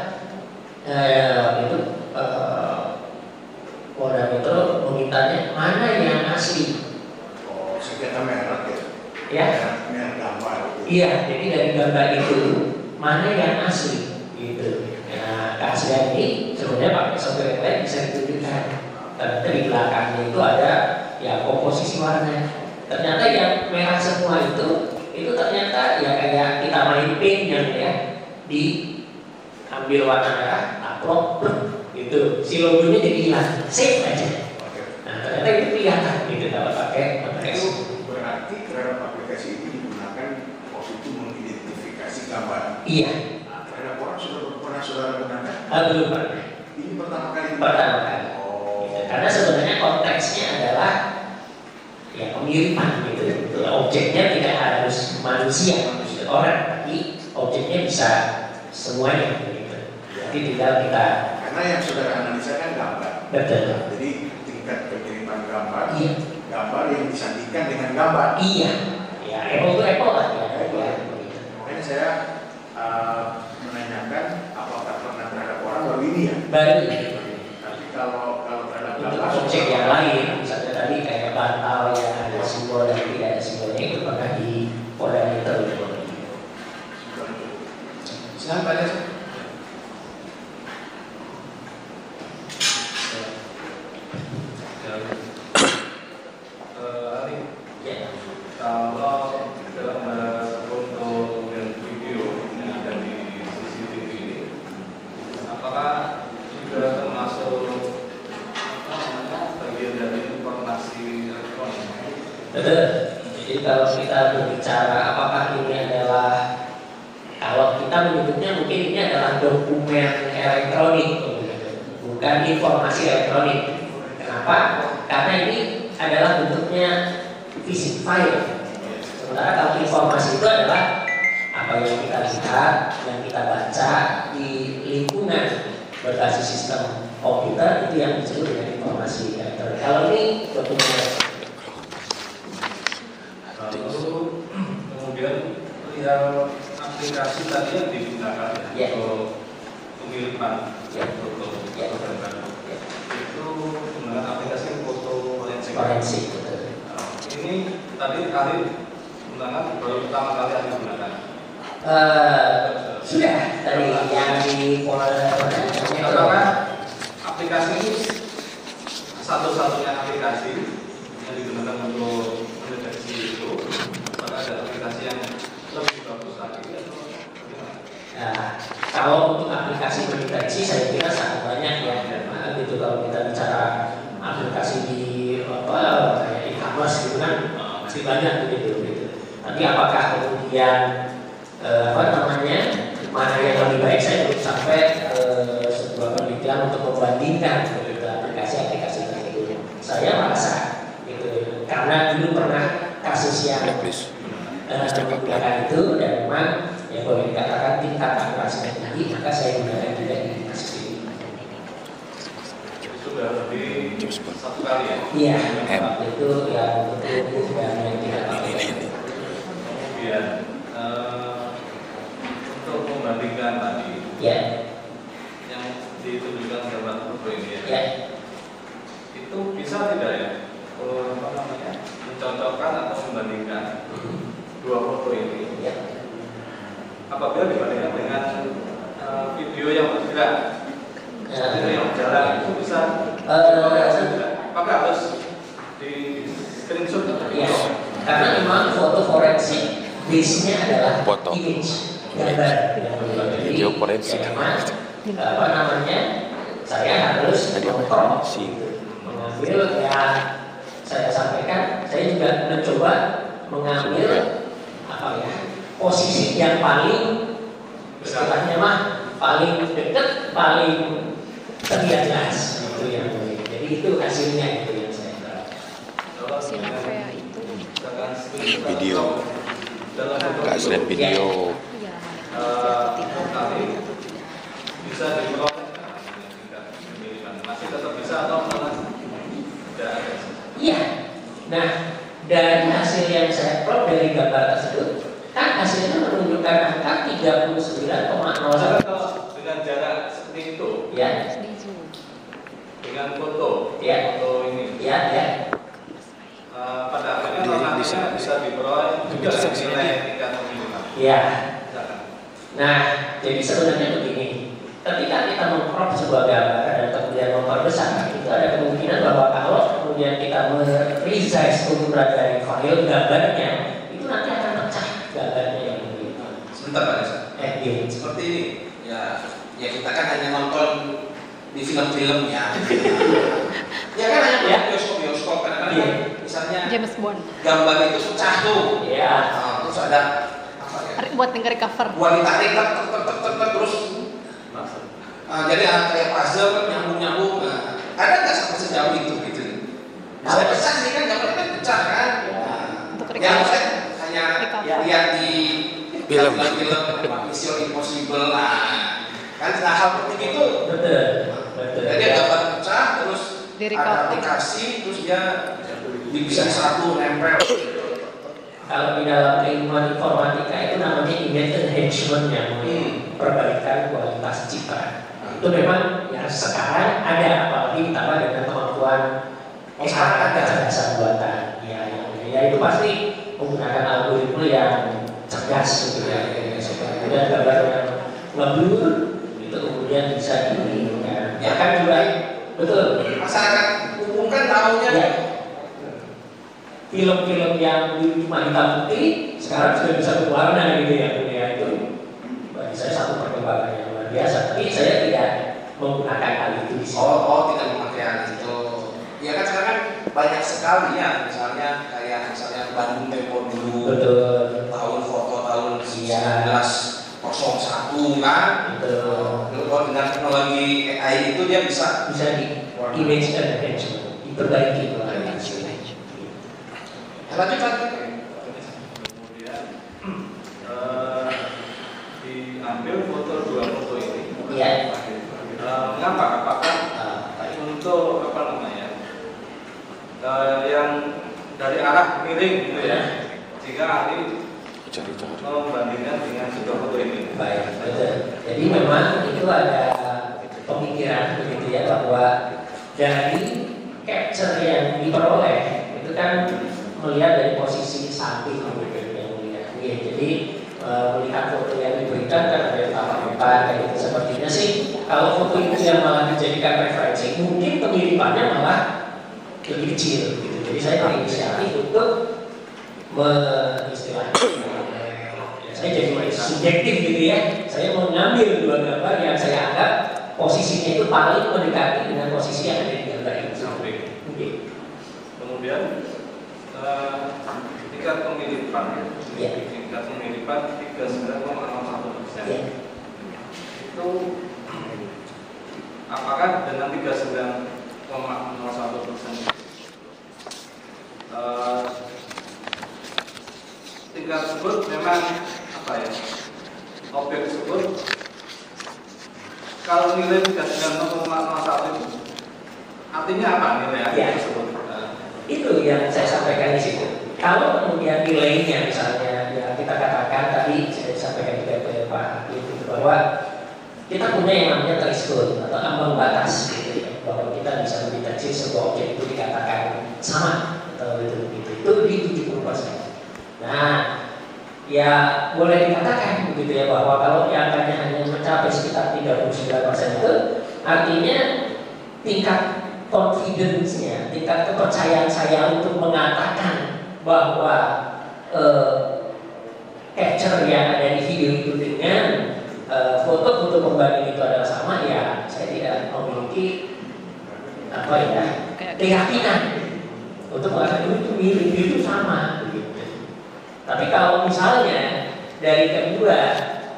waktu itu Polda Metro memintanya mana yang asli. Oh, sengketa merek ya? Ya. Merek gambar. Iya, jadi dari gambar itu mana yang asli gitu. Nah, keaslian ini sebenarnya pakai software yang lain bisa ditunjukkan. Ternyata di belakangnya itu ada ya komposisi warna. Ternyata yang merah semua itu ternyata ya kayak kita main paint yang ya diambil warna merah, taplok, gitu. Si logonya jadi hilang, save aja. Nah, ternyata itu kelihatan gitu kalau pakai aplikasi. Itu berarti terhadap aplikasi ini digunakan waktu itu mengidentifikasi gambar. Iya. Nah, terhadap orang sudah pernah saudara gunakan? Belum pernah. Ini pertama kali. Pertama kali. Karena sebenarnya konteksnya adalah ya pemiripan gitu. Objeknya tidak harus manusia orang, tapi objeknya bisa semuanya gitu. Jadi tinggal kita. Karena yang saudara analisa kan gambar. Betul. Jadi tingkat kemiripan gambar, Iya. gambar yang disandingkan dengan gambar. Iya. Ya apple to apple lah ya. Makanya saya menanyakan apakah pernah terhadap orang baru ini ya? Baru. Tapi kalau terhadap Untuk gambar objek yang lain, misalnya tadi kayak bantal yang ada simbol dan tidak ada simbolnya itu pernah di Polda Metro. Silakan Pak Des. Kalau dalam foto dan video yang ada di CCTV ini, apakah sudah termasuk bagian dari informasi elektronik? Betul. Jadi kalau kita berbicara apakah ini adalah, kalau kita menyebutnya mungkin ini adalah dokumen elektronik, bukan informasi elektronik. Kenapa? Karena ini adalah bentuknya fisik file. Sementara kalau informasi itu adalah apa yang kita lihat, yang kita baca di lingkungan berbasis sistem komputer, itu yang disebut dengan informasi elektronik. Kalau ini dokumen. Lalu kemudian perihal aplikasi tadi yang digunakan Ya. untuk pengiriman foto Ya. itu menggunakan aplikasi foto Forensik. Ini tadi kali menggunakan baru pertama kali yang digunakan. Sudah tadi yang di Polda. Apakah aplikasi ini satu-satunya aplikasi yang digunakan untuk mendeteksi itu? Apakah ada aplikasi yang lebih bagus lagi atau bagaimana? Nah, kalau untuk aplikasi mendeteksi saya kira sangat banyak ya. Nah, gitu kalau kita bicara aplikasi di kayak e-commerce gitu kan masih banyak gitu. Tapi apakah kemudian mana yang lebih baik, saya belum sampai sebuah penelitian untuk membandingkan aplikasi-aplikasi tersebut. Saya merasa gitu karena dulu pernah kasus yang menggunakan itu dan memang ya boleh dikatakan tingkat akurasinya tinggi, maka saya gunakan juga di kasus ini. Sudah lebih satu kali ya? Iya, waktu itu ya betul dan yang tidak pakai. Kemudian untuk membandingkan tadi Ya, yang ditunjukkan gambar foto ini ya. itu bisa tidak ya mencocokkan atau membandingkan dua foto ini Ya. apabila dibandingkan dengan video yang bergerak, video yang jalan itu bisa dikoreksi tidak? Apakah harus di screenshot atau Ya, karena memang foto forensik base-nya adalah Foto. image, gambar. Video forensik. Ya, memang, saya mengcrop mengambil ya, saya sampaikan, saya juga mencoba mengambil apa ya, posisi yang paling istilahnya mah paling dekat, paling terlihat jelas itu yang boleh. Jadi itu hasilnya itu yang saya tahu. Sinovea itu Video, keaslian video. bisa diperoleh masih tetap bisa atau malah tidak ada? Iya. Nah, dari hasil yang saya plot dari gambar tersebut, kan hasilnya menunjukkan angka 39,01. Kalau dengan jarak seperti itu, Ya, dengan foto, Ya. foto ini, ya. pada akhirnya bisa diperoleh juga nilai tingkat minimal. Ya. Nah, jadi sebenarnya begini, ketika kita mengcrop sebuah gambar dan kemudian memperbesar, itu ada kemungkinan bahwa kalau kemudian kita meresize ukuran dari file gambarnya, itu nanti akan pecah gambarnya yang begitu. Sebentar Pak Desa. Gini. Seperti ini, ya kita kan hanya nonton di film-film ya. Ya kan hanya Ya. bioskop kadang-kadang kan, misalnya James Bond gambar itu pecah tuh. Ya. Terus ada apa ya? buat nge-recover. Ditarik terus. Jadi kayak puzzle kan nyambung. Ada nggak sampai sejauh itu gitu? Bisa pecah sih kan, gambarnya kan pecah kan. Untuk Yang recover. saya hanya lihat di film-film Mission Impossible kan hal seperti itu. Betul. Jadi gambar pecah terus Di-recover. ada aplikasi terus dia bisa satu nempel. Kalau di dalam keilmuan informatika itu namanya image enhancement, yang perbaikan kualitas citra. Itu memang ya sekarang ada, apalagi ditambah dengan kemampuan kecerdasan buatan. Ya itu pasti menggunakan algoritma yang cerdas gitu ya. Kemudian gambar yang ngeblur itu kemudian bisa dihilangkan. Ya kan juga betul. Masyarakat umum kan tahunya Ya. Film-film yang cuma hitam putih sekarang sudah bisa berwarna gitu ya, itu bagi saya satu perkembangan yang luar biasa. Tapi saya tidak menggunakan hal itu di sini. tidak memakai hal itu. Ya kan sekarang kan banyak sekali ya, misalnya Bandung Tempo dulu. Betul. Tahun foto tahun Iya. 1901 kan. Betul. Kalau dengan teknologi AI itu dia bisa di image enhancement, diperbaiki melalui lanjut. Kemudian diambil foto dua foto ini. Iya. Mengapa? Apakah untuk apa namanya? Yang dari arah miring gitu ya, sehingga ahli membandingkan dengan dua foto ini. Baik, betul. Jadi memang itu ada pemikiran begitu ya, bahwa dari capture yang diperoleh itu kan melihat dari posisi samping gitu yang melihat. Jadi melihat foto yang diberikan kan ada depan kayak gitu. Sepertinya sih kalau foto itu yang malah dijadikan referensi, mungkin kemiripannya malah lebih kecil gitu. Jadi saya berinisiatif untuk istilahnya saya jadi subjektif gitu ya. Saya mengambil dua gambar yang saya anggap posisinya itu paling mendekati dengan posisi yang ada di gambar itu. Kemudian tingkat kemiripan, Ya. tingkat kemiripan 39,01%. Ya. Itu apakah dengan 39,01% tingkat tersebut memang apa ya, objek tersebut kalau nilai 39,01 itu artinya apa nilai Ya. tersebut? Itu yang saya sampaikan di situ. Kalau kemudian nilainya misalnya ya kita katakan tadi saya sampaikan juga ke Pak Hakim itu bahwa kita punya yang namanya threshold atau ambang batas gitu ya, bahwa kita bisa mendeteksi sebuah objek itu dikatakan sama atau itu di 70%. Nah, ya boleh dikatakan begitu ya, bahwa kalau angkanya hanya mencapai sekitar 39% itu artinya tingkat confidence-nya, tingkat kepercayaan saya untuk mengatakan bahwa capture yang ada di video itu dengan foto-foto pembanding itu adalah sama, ya saya tidak memiliki apa ya keyakinan untuk mengatakan itu mirip itu sama begitu. Tapi kalau misalnya dari kedua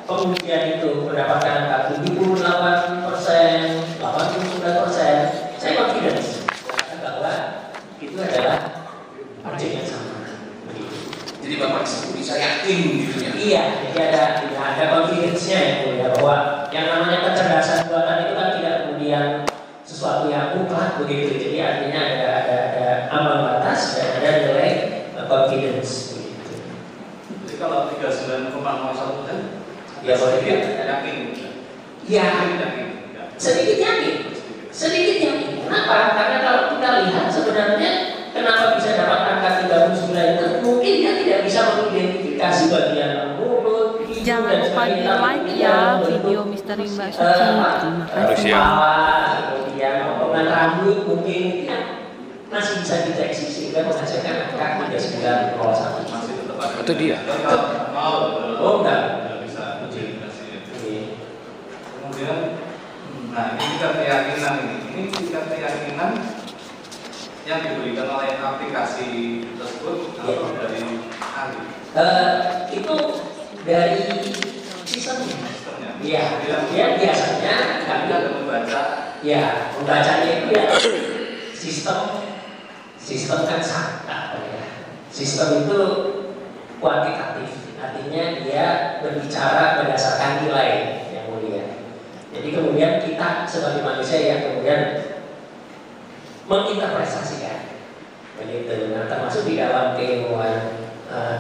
pengujian itu mendapatkan angka 78%, 89%, saya confidence bahwa itu adalah objek yang sama. Jadi Bapak bisa yakin gitu ya? Iya, jadi ada confidence-nya ya, mulia, bahwa yang namanya kecerdasan buatan itu kan tidak kemudian sesuatu yang mutlak begitu. Jadi artinya ada ambang batas dan ada nilai confidence begitu. Jadi kalau 39,01%, ya boleh yakin? Iya, Yakin. sedikit yakin. Kenapa? Karena kalau kita lihat sebenarnya kenapa bisa dapat angka 39 itu mungkin dia tidak bisa mengidentifikasi bagian mulut, hidung, Jangan dan lupa di sebagainya. like ya video Misteri Mbak Suci. Terima kasih. Kemudian potongan rambut mungkin ya, masih bisa dideteksi sehingga menghasilkan angka 39,01. Masih tetap ada. Itu dia. Oh enggak. Bisa identifikasi. Kemudian, nah ini tingkat keyakinan ini tingkat keyakinan yang diberikan oleh aplikasi tersebut atau dari ahli. Itu dari sistemnya. Iya, dia biasanya kami Ada membaca. ya membacanya itu ya sistem kan apa ya? Sistem itu kuantitatif, artinya dia berbicara berdasarkan nilai yang mulia. Jadi kemudian kita sebagai manusia yang kemudian menginterpretasikan begitu. Nah, termasuk di dalam keilmuan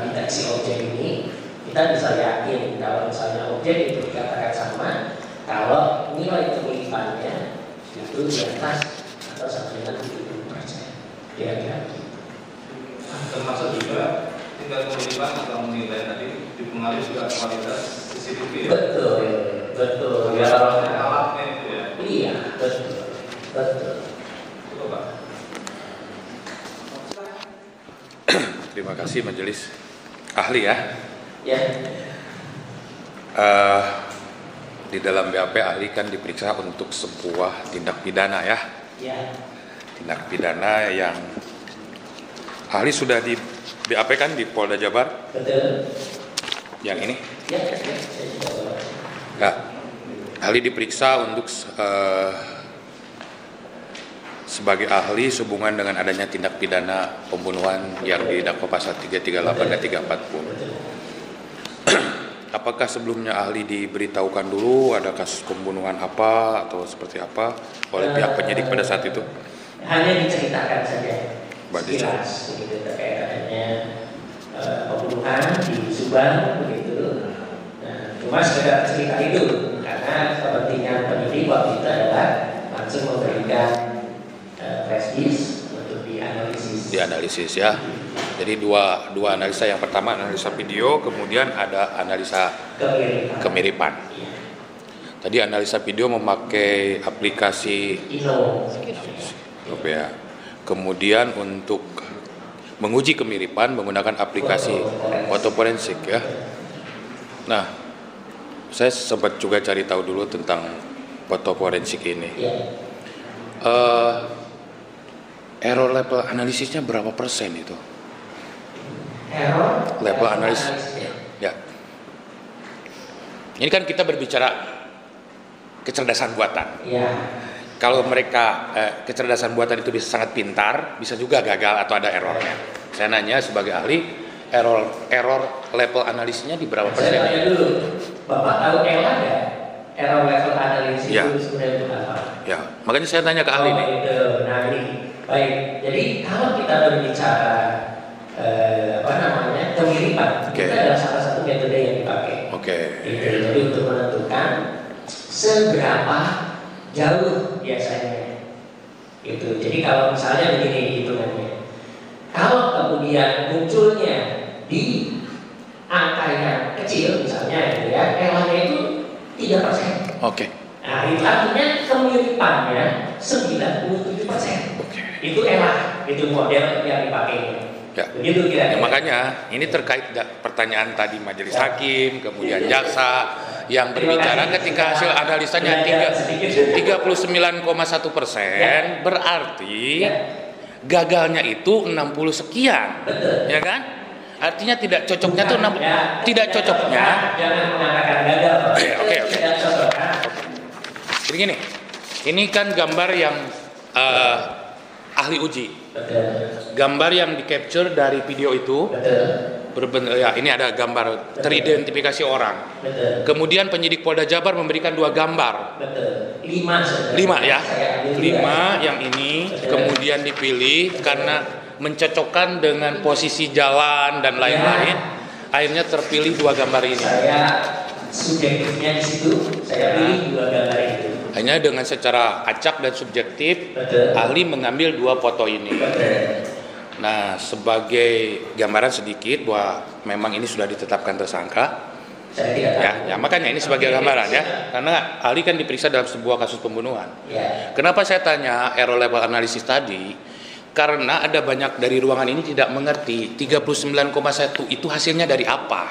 deteksi objek ini kita bisa yakin kalau misalnya objek itu dikatakan sama kalau nilai kemiripannya itu di atas atau sama dengan 70%. Kira-kira Termasuk juga tingkat kemiripan atau nilai tadi dipengaruhi juga kualitas CCTV ya. betul ya. Alatnya itu ya. Iya, betul. Itu Pak. Terima kasih majelis ahli ya. Ya. Di dalam BAP ahli kan diperiksa untuk sebuah tindak pidana ya. Ya. Tindak pidana yang ahli sudah di BAP kan di Polda Jabar. Betul. Yang ini. Ya, saya juga tahu. Ya. Ahli diperiksa untuk sebagai ahli sehubungan dengan adanya tindak pidana pembunuhan yang didakwa pasal 338 dan 340. Apakah sebelumnya ahli diberitahukan dulu ada kasus pembunuhan apa atau seperti apa oleh pihak penyidik pada saat itu? Hanya diceritakan saja. Sekilas begitu terkait adanya pembunuhan di Subang begitu. Nah, cuma sekedar cerita itu karena kepentingan penyidik waktu itu adalah langsung memberikan flash disk untuk dianalisis. Dianalisis ya. Jadi dua analisa, yang pertama analisa video, kemudian ada analisa kemiripan. Tadi analisa video memakai aplikasi Ino. ya. Kemudian untuk menguji kemiripan menggunakan aplikasi foto forensik ya. Nah, saya sempat juga cari tahu dulu tentang foto forensik ini. Error level analisisnya berapa persen itu? Error Level analisis. Ya. Ini kan kita berbicara kecerdasan buatan. Ya. Kalau mereka kecerdasan buatan itu bisa sangat pintar, bisa juga gagal atau ada errornya. Saya nanya sebagai ahli, error level analisisnya di berapa persen? Saya tanya dulu, Bapak tahu ELA nggak? Error level analisis Ya. itu sebenarnya itu apa? Ya, makanya saya tanya ke ahli nih. Itu. Nah ini, baik. Jadi kalau kita berbicara kemiripan, Oke. itu adalah salah satu metode yang dipakai. Oke. Jadi untuk menentukan seberapa jauh biasanya. Gitu. Jadi kalau misalnya begini hitungannya, kalau kemudian munculnya di angka yang kecil, misalnya gitu ya, ELA-nya itu 3%. Oke. Nah, itu artinya kemiripannya 97%. Oke. Itu ELA, itu model yang dipakai. Ya. Begitu Ya, kira-kira. makanya ini terkait pertanyaan tadi majelis hakim, kemudian jaksa, yang berbicara ketika hasil analisanya 39,1%, berarti gagalnya itu 60 sekian, ya kan? Artinya tidak cocoknya tuh tidak cocoknya. Jangan mengatakan gagal. Oke. Tidak cocok. Jadi gini, ini kan gambar yang ahli uji. Gambar yang di capture dari video itu ya, ini ada gambar teridentifikasi orang. Kemudian penyidik Polda Jabar memberikan 2 gambar. 5 ya. 5 yang ini kemudian dipilih karena mencocokkan dengan posisi jalan dan lain-lain. Akhirnya terpilih 2 gambar ini. Saya subjektifnya di situ, saya pilih 2 gambar itu. Hanya dengan secara acak dan subjektif, ahli mengambil 2 foto ini. Nah, sebagai gambaran sedikit bahwa memang ini sudah ditetapkan tersangka. Ya, makanya ini sebagai gambaran ya. Karena ahli kan diperiksa dalam sebuah kasus pembunuhan. Kenapa saya tanya error level analisis tadi? Karena ada banyak dari ruangan ini tidak mengerti 39,1 itu hasilnya dari apa.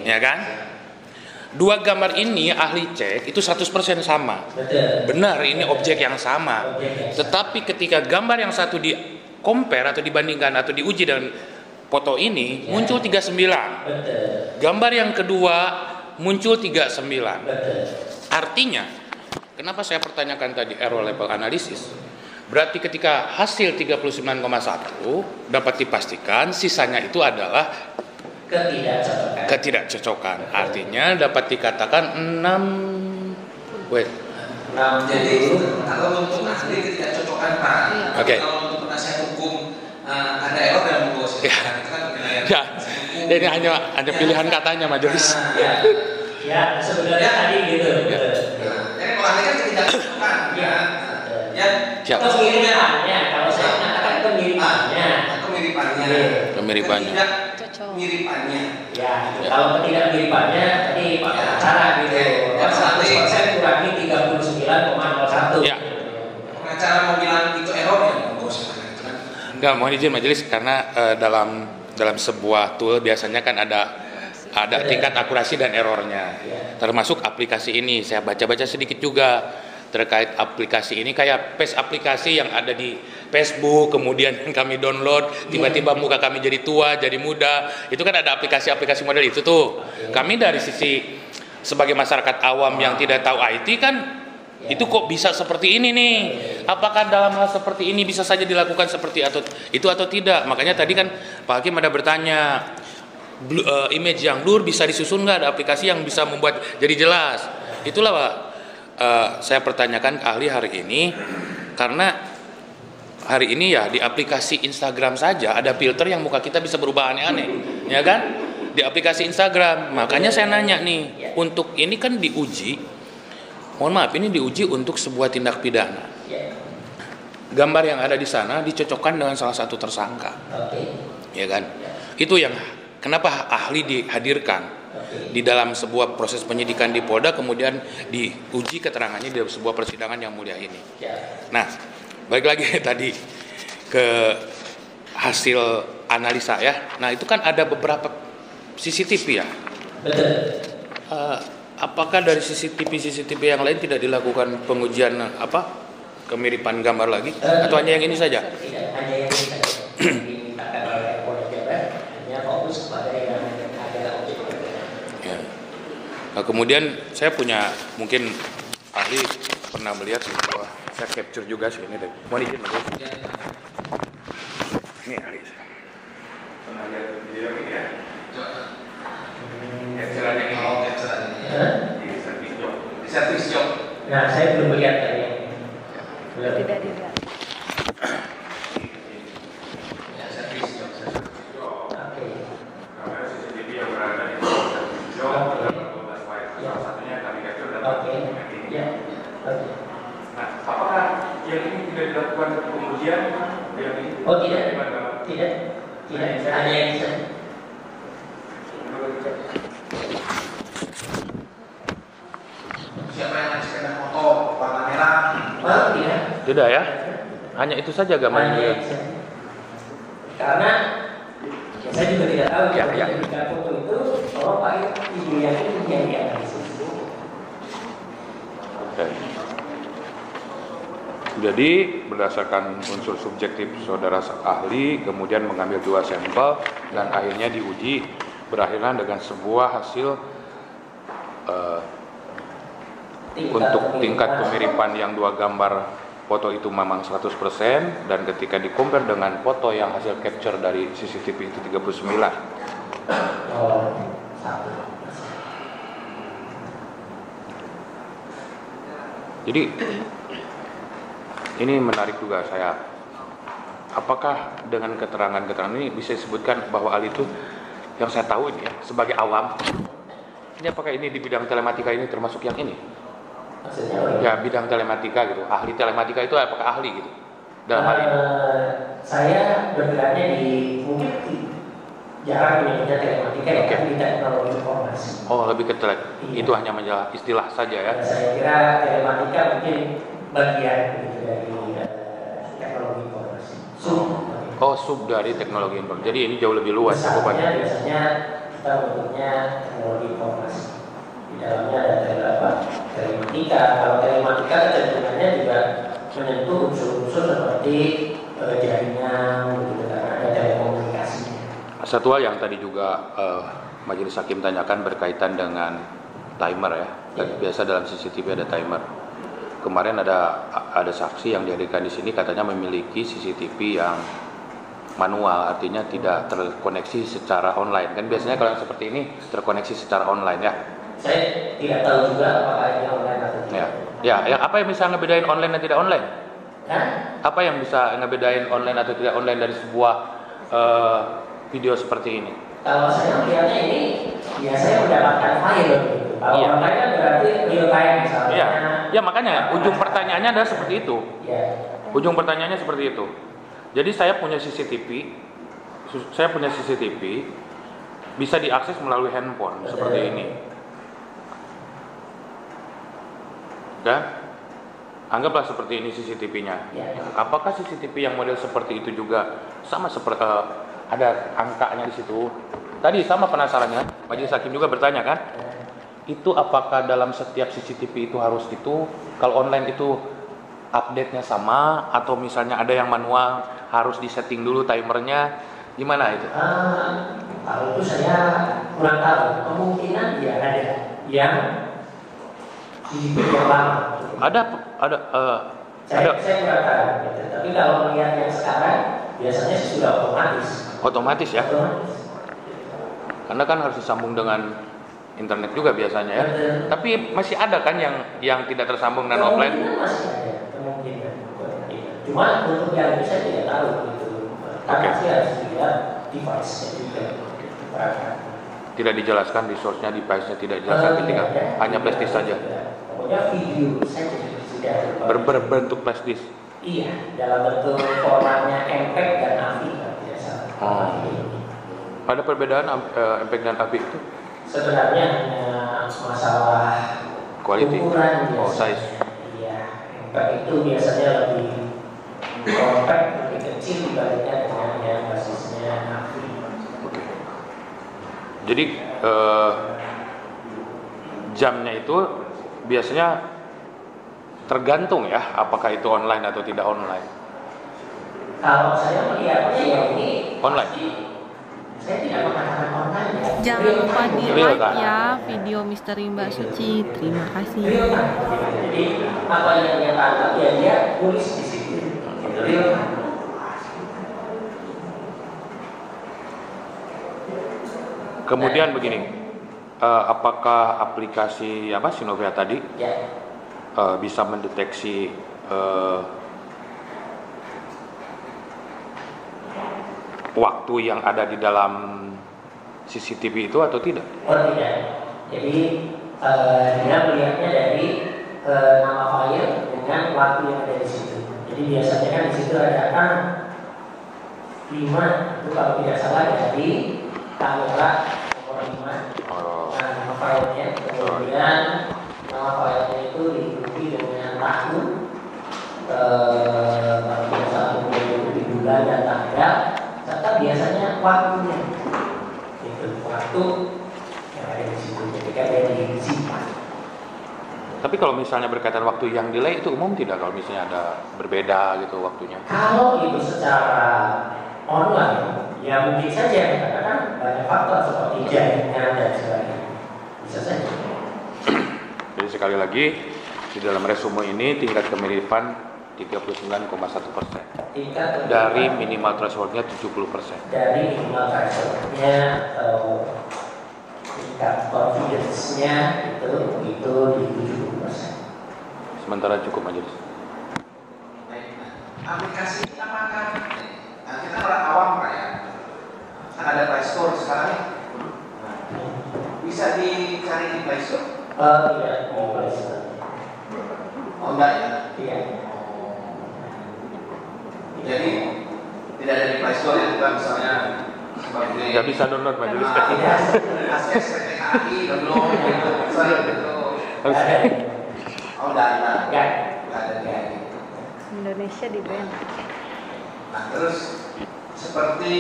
Ya kan? 2 gambar ini ahli cek itu 100% sama. Benar, ini objek yang sama. Tetapi ketika gambar yang satu di compare atau dibandingkan atau diuji dengan foto ini muncul 39. Gambar yang kedua muncul 39. Artinya, kenapa saya pertanyakan tadi error level analisis? Berarti ketika hasil 39,1 dapat dipastikan sisanya itu adalah ketidakcocokan. Artinya dapat dikatakan 6. Jadi kalau untuk ahli ketidakcocokan Pak. Oke. Kalau untuk penasihat hukum ada error dalam membawa sidang. Itu kan penilaian. Ya. Ini hanya ada pilihan katanya majelis. Ya, sebenarnya tadi gitu. Jadi kalau ahli kan ketidakcocokan. Kemiripannya, kalau saya mengatakan kemiripannya. Kemiripannya. Ya, kalau ketidakmiripannya tadi Pak pengacara gitu. Saya kurangi 39,01. Ya. Pengacara mau bilang itu error ya? Enggak, mohon izin majelis karena dalam sebuah tool biasanya kan ada tingkat akurasi dan errornya. Termasuk aplikasi ini saya baca-baca sedikit juga terkait aplikasi ini, kayak aplikasi yang ada di Facebook, kemudian kami download, tiba-tiba muka kami jadi tua, jadi muda. Itu kan ada aplikasi-aplikasi model itu tuh. Kami dari sisi sebagai masyarakat awam yang tidak tahu IT kan, itu kok bisa seperti ini nih? Apakah dalam hal seperti ini bisa saja dilakukan seperti itu atau tidak? Makanya tadi kan Pak Hakim ada bertanya, image yang blur bisa disusun nggak? Ada aplikasi yang bisa membuat jadi jelas? Itulah Pak. Saya pertanyakan ke ahli hari ini karena hari ini ya di aplikasi Instagram saja ada filter yang muka kita bisa berubah aneh-aneh, ya kan? Di aplikasi Instagram. Makanya saya nanya nih, untuk ini kan diuji, mohon maaf ini diuji untuk sebuah tindak pidana. Gambar yang ada di sana dicocokkan dengan salah satu tersangka, ya kan? Itu yang kenapa ahli dihadirkan di dalam sebuah proses penyidikan di Polda, kemudian diuji keterangannya di sebuah persidangan yang mulia ini. Nah, balik lagi tadi ke hasil analisa ya. Nah, itu kan ada beberapa CCTV ya. Apakah dari CCTV yang lain tidak dilakukan pengujian kemiripan gambar lagi, atau hanya yang ini saja? Tidak, hanya yang ini saja. Dimintakan oleh Polda Jabar, hanya fokus kepada yang ada objek. Nah, kemudian saya punya, mungkin ahli pernah melihat bahwa saya capture juga sih ini deh. Mohon izin Mas. Ini ahli. Pernah lihat video ini ya? Capture yang ini. Capture ini. Di service job. Nah, saya belum melihat tadi. Tidak. Apakah yang ini tidak dilakukan pengujian? Oh tidak, hanya yang bisa. Siapa yang ada sepeda motor warna merah? Oh tidak. Tidak ya? Hanya itu saja gambarnya. Hanya yang bisa. Karena saya juga tidak tahu ya. ketika foto itu kalau pakai video yang ini yang dianalisis. Oke. Jadi berdasarkan unsur subjektif saudara ahli, kemudian mengambil 2 sampel dan akhirnya diuji, berakhirlah dengan sebuah hasil untuk tingkat kemiripan yang 2 gambar foto itu memang 100%, dan ketika di-compare dengan foto yang hasil capture dari CCTV itu 39. Jadi ini menarik juga saya. Apakah dengan keterangan-keterangan ini bisa disebutkan bahwa ahli itu, yang saya tahu ini ya, sebagai awam, ini apakah ini di bidang telematika ini termasuk yang ini? Ya, bidang telematika gitu. Ahli telematika itu apakah ahli gitu dalam hal ini? Saya bergeraknya di mungkin jarang menyebutnya telematika ya, tapi di teknologi informasi. Oh, lebih ke itu hanya menjelaskan istilah saja ya. Saya kira telematika mungkin bagian gitu dari teknologi informasi. Sub dari teknologi informasi. Jadi ini jauh lebih luas cakupannya. Biasanya kita bentuknya teknologi informasi. Di dalamnya ada telematika. Kalau telematika kecenderungannya juga menyentuh unsur-unsur seperti jaringan, begitu, karena ada telekomunikasi. Satu hal yang tadi juga Majelis Hakim tanyakan berkaitan dengan timer ya. Biasa dalam CCTV ada timer. Kemarin ada saksi yang dihadirkan di sini katanya memiliki CCTV yang manual, artinya tidak terkoneksi secara online. Kan biasanya kalau yang seperti ini terkoneksi secara online ya. Saya tidak tahu juga apakah ini online atau tidak. Ya, apa yang bisa ngebedain online dan tidak online? Hah? Apa yang bisa ngebedain online atau tidak online dari sebuah video seperti ini? Kalau saya melihatnya ini, ya saya mendapatkan file gitu. Kalau online kan berarti real time misalnya. Iya. Ya makanya ujung pertanyaannya adalah seperti itu. Iya. Ujung pertanyaannya seperti itu. Jadi saya punya CCTV bisa diakses melalui handphone. Betul. Seperti ini. Dan anggaplah seperti ini CCTV-nya. Ya. Apakah CCTV yang model seperti itu juga sama seperti ada angkanya di situ? Tadi sama penasarannya, Majelis Hakim juga bertanya kan? Itu apakah dalam setiap CCTV itu harus itu? Kalau online itu update-nya sama, atau misalnya ada yang manual harus disetting dulu timernya, gimana itu? Kalau itu saya kurang tahu. Kemungkinan ya ada yang di yang lama. Saya kurang tahu. Gitu. Tapi kalau melihat yang sekarang, biasanya sudah otomatis. Otomatis ya? Otomatis. Karena kan harus disambung dengan internet juga biasanya ya. Tapi masih ada kan yang tidak tersambung dan offline? Masih ada kemungkinan. Cuma untuk yang ini saya tidak tahu gitu. Karena sih harus dilihat device-nya juga. Tidak dijelaskan resource-nya, device-nya tidak dijelaskan, ketika hanya flash disk saja. Pokoknya video saja sudah berbentuk flash disk. Iya, dalam bentuk formatnya MPEG dan AVI biasa. Ada perbedaan MPEG dan AVI itu? Sebenarnya hanya masalah quality, ukuran size. Iya, MPEG itu biasanya lebih compact, lebih kecil dibandingkan dengan yang basisnya AVI. Oke. Jadi jamnya itu biasanya tergantung ya, apakah itu online atau tidak online. Kalau saya melihatnya ya ini online. Saya tidak mengatakan online ya. Jangan lupa di like ya video Misteri Mbak Suci. Terima kasih. Jadi apa yang dia tangkap ya dia tulis di situ. Real time. Kemudian begini, apakah aplikasi Sinovia tadi bisa mendeteksi waktu yang ada di dalam CCTV itu atau tidak? Oh tidak. Jadi dia melihatnya dari nama file dengan waktu yang ada di situ. Jadi biasanya kan di situ ada 5 itu kalau tidak salah dari kamera nomor 5. Nah, nama filenya, kemudian nama filenya itu diikuti dengan tahun, kalau tidak salah kemudian itu di bulan dan tanggal, serta biasanya waktunya. Itu waktu yang ada di situ ketika dia disimpan. Tapi kalau misalnya berkaitan waktu yang delay itu umum tidak kalau misalnya ada berbeda gitu waktunya? Kalau itu secara online, ya mungkin saja karena kan banyak faktor seperti jaringan dan sebagainya. Bisa saja. Jadi sekali lagi di dalam resume ini tingkat kemiripan 39,1% dari minimal thresholdnya 70%. Dari minimal thresholdnya atau tingkat confidence-nya itu di 70%. Sementara cukup majelis. Aplikasi ini apakah kita orang awam Pak ya? Kan ada Play Store sekarang. Bisa dicari di Play Store? Tidak, di Play Store. Oh enggak ya? Iya. Jadi tidak ada di Play Store ya, kita misalnya sebagai Nggak bisa download majelis. akses PTKI download gitu, misalnya gitu. Oh enggak ada. Indonesia di ban. Nah terus seperti,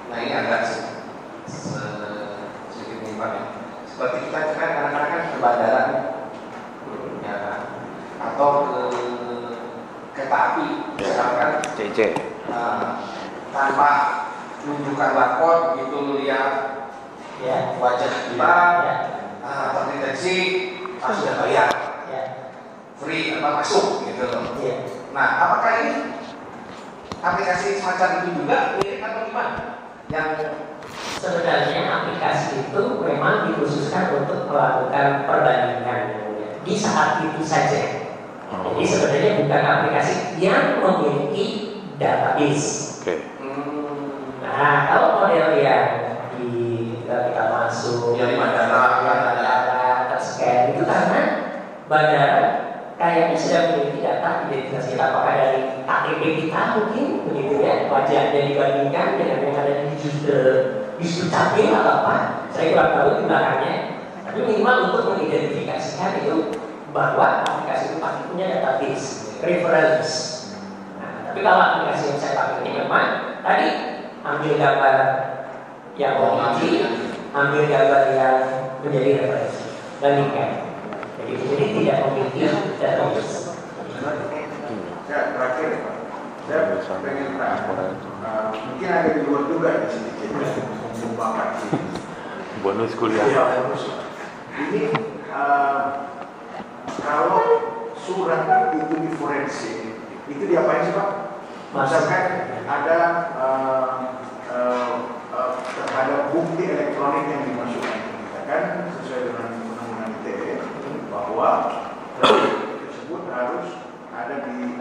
nah ini agak sedikit menyimpang ya. Seperti kita kan kadang-kadang kan ke bandara, ya kan? Atau ke kereta api, misalkan CC. tanpa menunjukkan barcode gitu lihat Ya. wajah kita, terdeteksi, sudah bayar, free apa masuk gitu loh. Iya. Nah, apakah ini aplikasi semacam itu juga mirip atau gimana? Yang Sebenarnya aplikasi itu memang dikhususkan untuk melakukan perbandingan di saat itu saja. Jadi sebenarnya bukan aplikasi yang memiliki database. Oke. Nah, kalau model yang kita masuk Yang di bandara, terscan itu karena bandara kayaknya sudah memiliki data identitas kita, apakah dari KTP kita mungkin begitu ya, wajahnya dibandingkan dengan yang ada di capil atau apa, saya kurang tahu di belakangnya, tapi minimal untuk mengidentifikasikan itu bahwa aplikasi itu pasti punya database reference. Nah, tapi kalau aplikasi yang saya pakai ini memang tadi ambil gambar yang origin, ambil gambar yang menjadi referensi, bandingkan. Jadi tidak memiliki database. Saya terakhir Pak, saya pengen tahu, mungkin ada di luar juga di sini membanggakan Bonus kuliah. Ya, bonus. Ini kalau surat itu di forensik, itu diapain sih Pak? Misalkan ada terhadap bukti elektronik yang dimasukkan, kita kan sesuai dengan undang-undang ITE bahwa tersebut harus ada di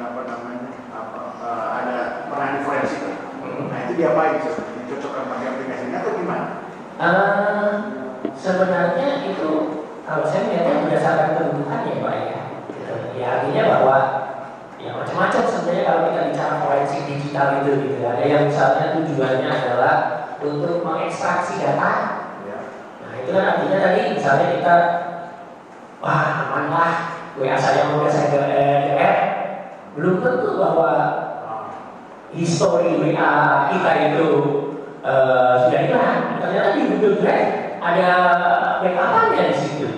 ada pernah di forensik. Nah itu diapain? Dicocokkan pakai aplikasinya atau gimana? Sebenarnya itu kalau saya melihatnya berdasarkan kebutuhan ya Pak ya. Ya artinya bahwa ya macam-macam sebenarnya kalau kita bicara forensik digital itu gitu. Ada yang misalnya tujuannya adalah untuk mengekstraksi data. Nah itu kan artinya tadi misalnya kita aman lah WA saya mau saya ke DR, belum tentu bahwa histori WA kita itu sudah hilang. Ternyata di Google Drive ada backup-nya di situ.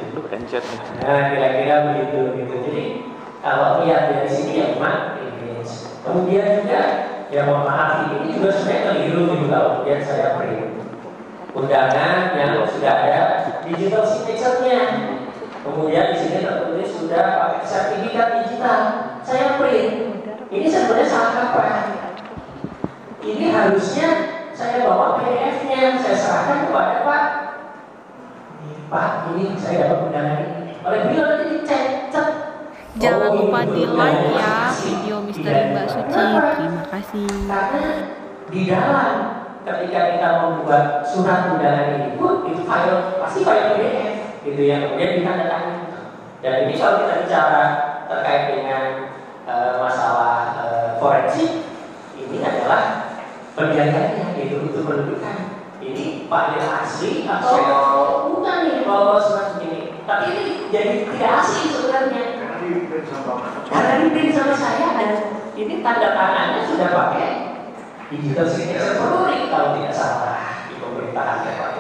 Nah kira-kira begitu gitu. Jadi kalau lihat dari sini ya memang ini. Kemudian juga ya mohon maaf ini juga sebenarnya keliru gitu kalau kemudian saya print undangan yang sudah ada digital signature-nya. Kemudian di sini tertulis sudah pakai sertifikat digital. Saya print. Ini sebenarnya salah kaprah. Ini harusnya saya bawa PDF-nya, saya serahkan kepada Pak. Pak, ini saya dapat undangan ini. Oleh beliau nanti dicek. Jangan lupa di like ya video Misteri Mbak Suci. Terima kasih. Karena di dalam ketika kita membuat surat undangan ini pun itu pasti file PDF gitu yang kemudian ditandatangani. Dan ini kalau kita bicara terkait dengan masalah forensik, ini adalah penjaganya gitu untuk menunjukkan ini file asli atau bukan nih bahwa surat ini. Tapi ini jadi tidak asli sebenarnya. Karena di print sama saya dan ini tanda tangannya sudah pakai digital signature Polri kalau tidak salah di pemerintahan ya Pak.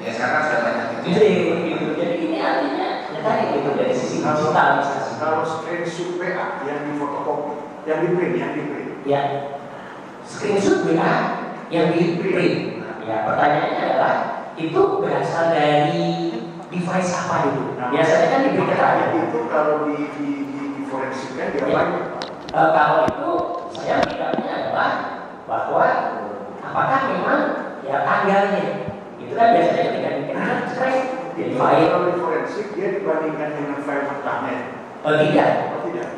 ya sekarang sudah banyak itu. Gitu. Jadi ini artinya tadi gitu dari sisi digitalisasi. Kalau screenshot PA yang di fotokopi, yang di print, Ya, screenshot WA yang di print. Ya, pertanyaannya adalah itu berasal dari device apa dulu? Biasanya kan diberi keterangan. Itu kalau di forensiknya diapain? Kalau itu saya melihatnya adalah bahwa apakah memang ya tanggalnya itu kan biasanya ketika dikenakan stress jadi file. Kalau di forensik dia dibandingkan dengan file mentahnya. Tidak.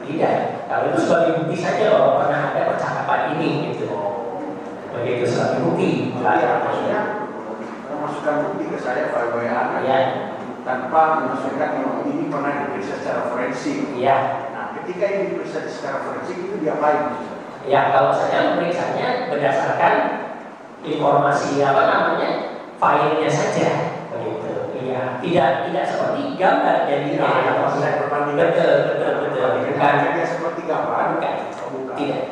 Tidak. Kalau itu sebagai bukti saja bahwa pernah ada percakapan ini gitu. Begitu sebagai bukti. Maksudnya memasukkan bukti ke saya file WA Ya. tanpa memasukkan ini pernah diperiksa secara forensik. Ya. Nah, ketika ini diperiksa secara forensik itu diapain? Ya, kalau saya memeriksanya berdasarkan informasi apa namanya filenya saja, begitu. Iya, tidak seperti gambar jadinya. Ya, maksudnya perbandingan. Betul. Bukan Dia seperti gambar. bukan. Bukan. Tidak.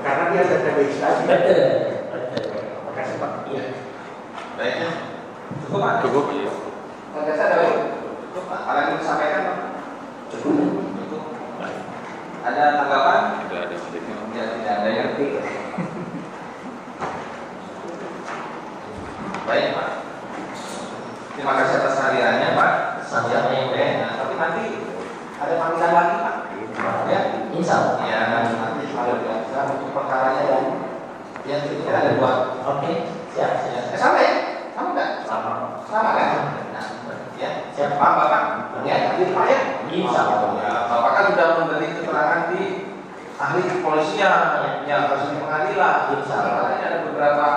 Karena dia database tadi. Betul. Maka sempat. Iya. Baik. Cukup Pak? Cukup ya. Oke, saya ada cukup Pak. Kalau yang disampaikan Pak? Cukup. Ada tanggapan? Tidak ada. Ya, tidak ada yang baik Pak. Terima kasih atas hadirannya Pak. Sama-sama yang baik. Nah, tapi nanti ada panggilan lagi Pak. Ya, Insya Allah. ya nanti ada untuk perkaranya dan yang ketiga ada dua. Oke. Siap. Sama ya? Sama enggak? Sama. Sama kan? Nah, ya. Siap. Pak, Bapak. Ya, hadir Pak ya. Insya Allah. Ya, Bapak kan sudah memberi keterangan di ahli kepolisian yang harus di pengadilan. Insya Allah. Makanya ada beberapa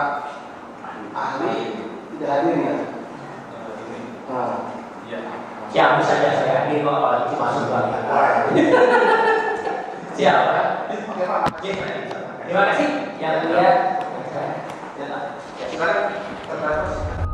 ahli tidak hadir ya. Nah, Iya. Siap, misalnya saya hadir kok kalau itu masuk lagi. Siap. oke Pak. Terima kasih yang mulia. Ya, Pak. Silakan.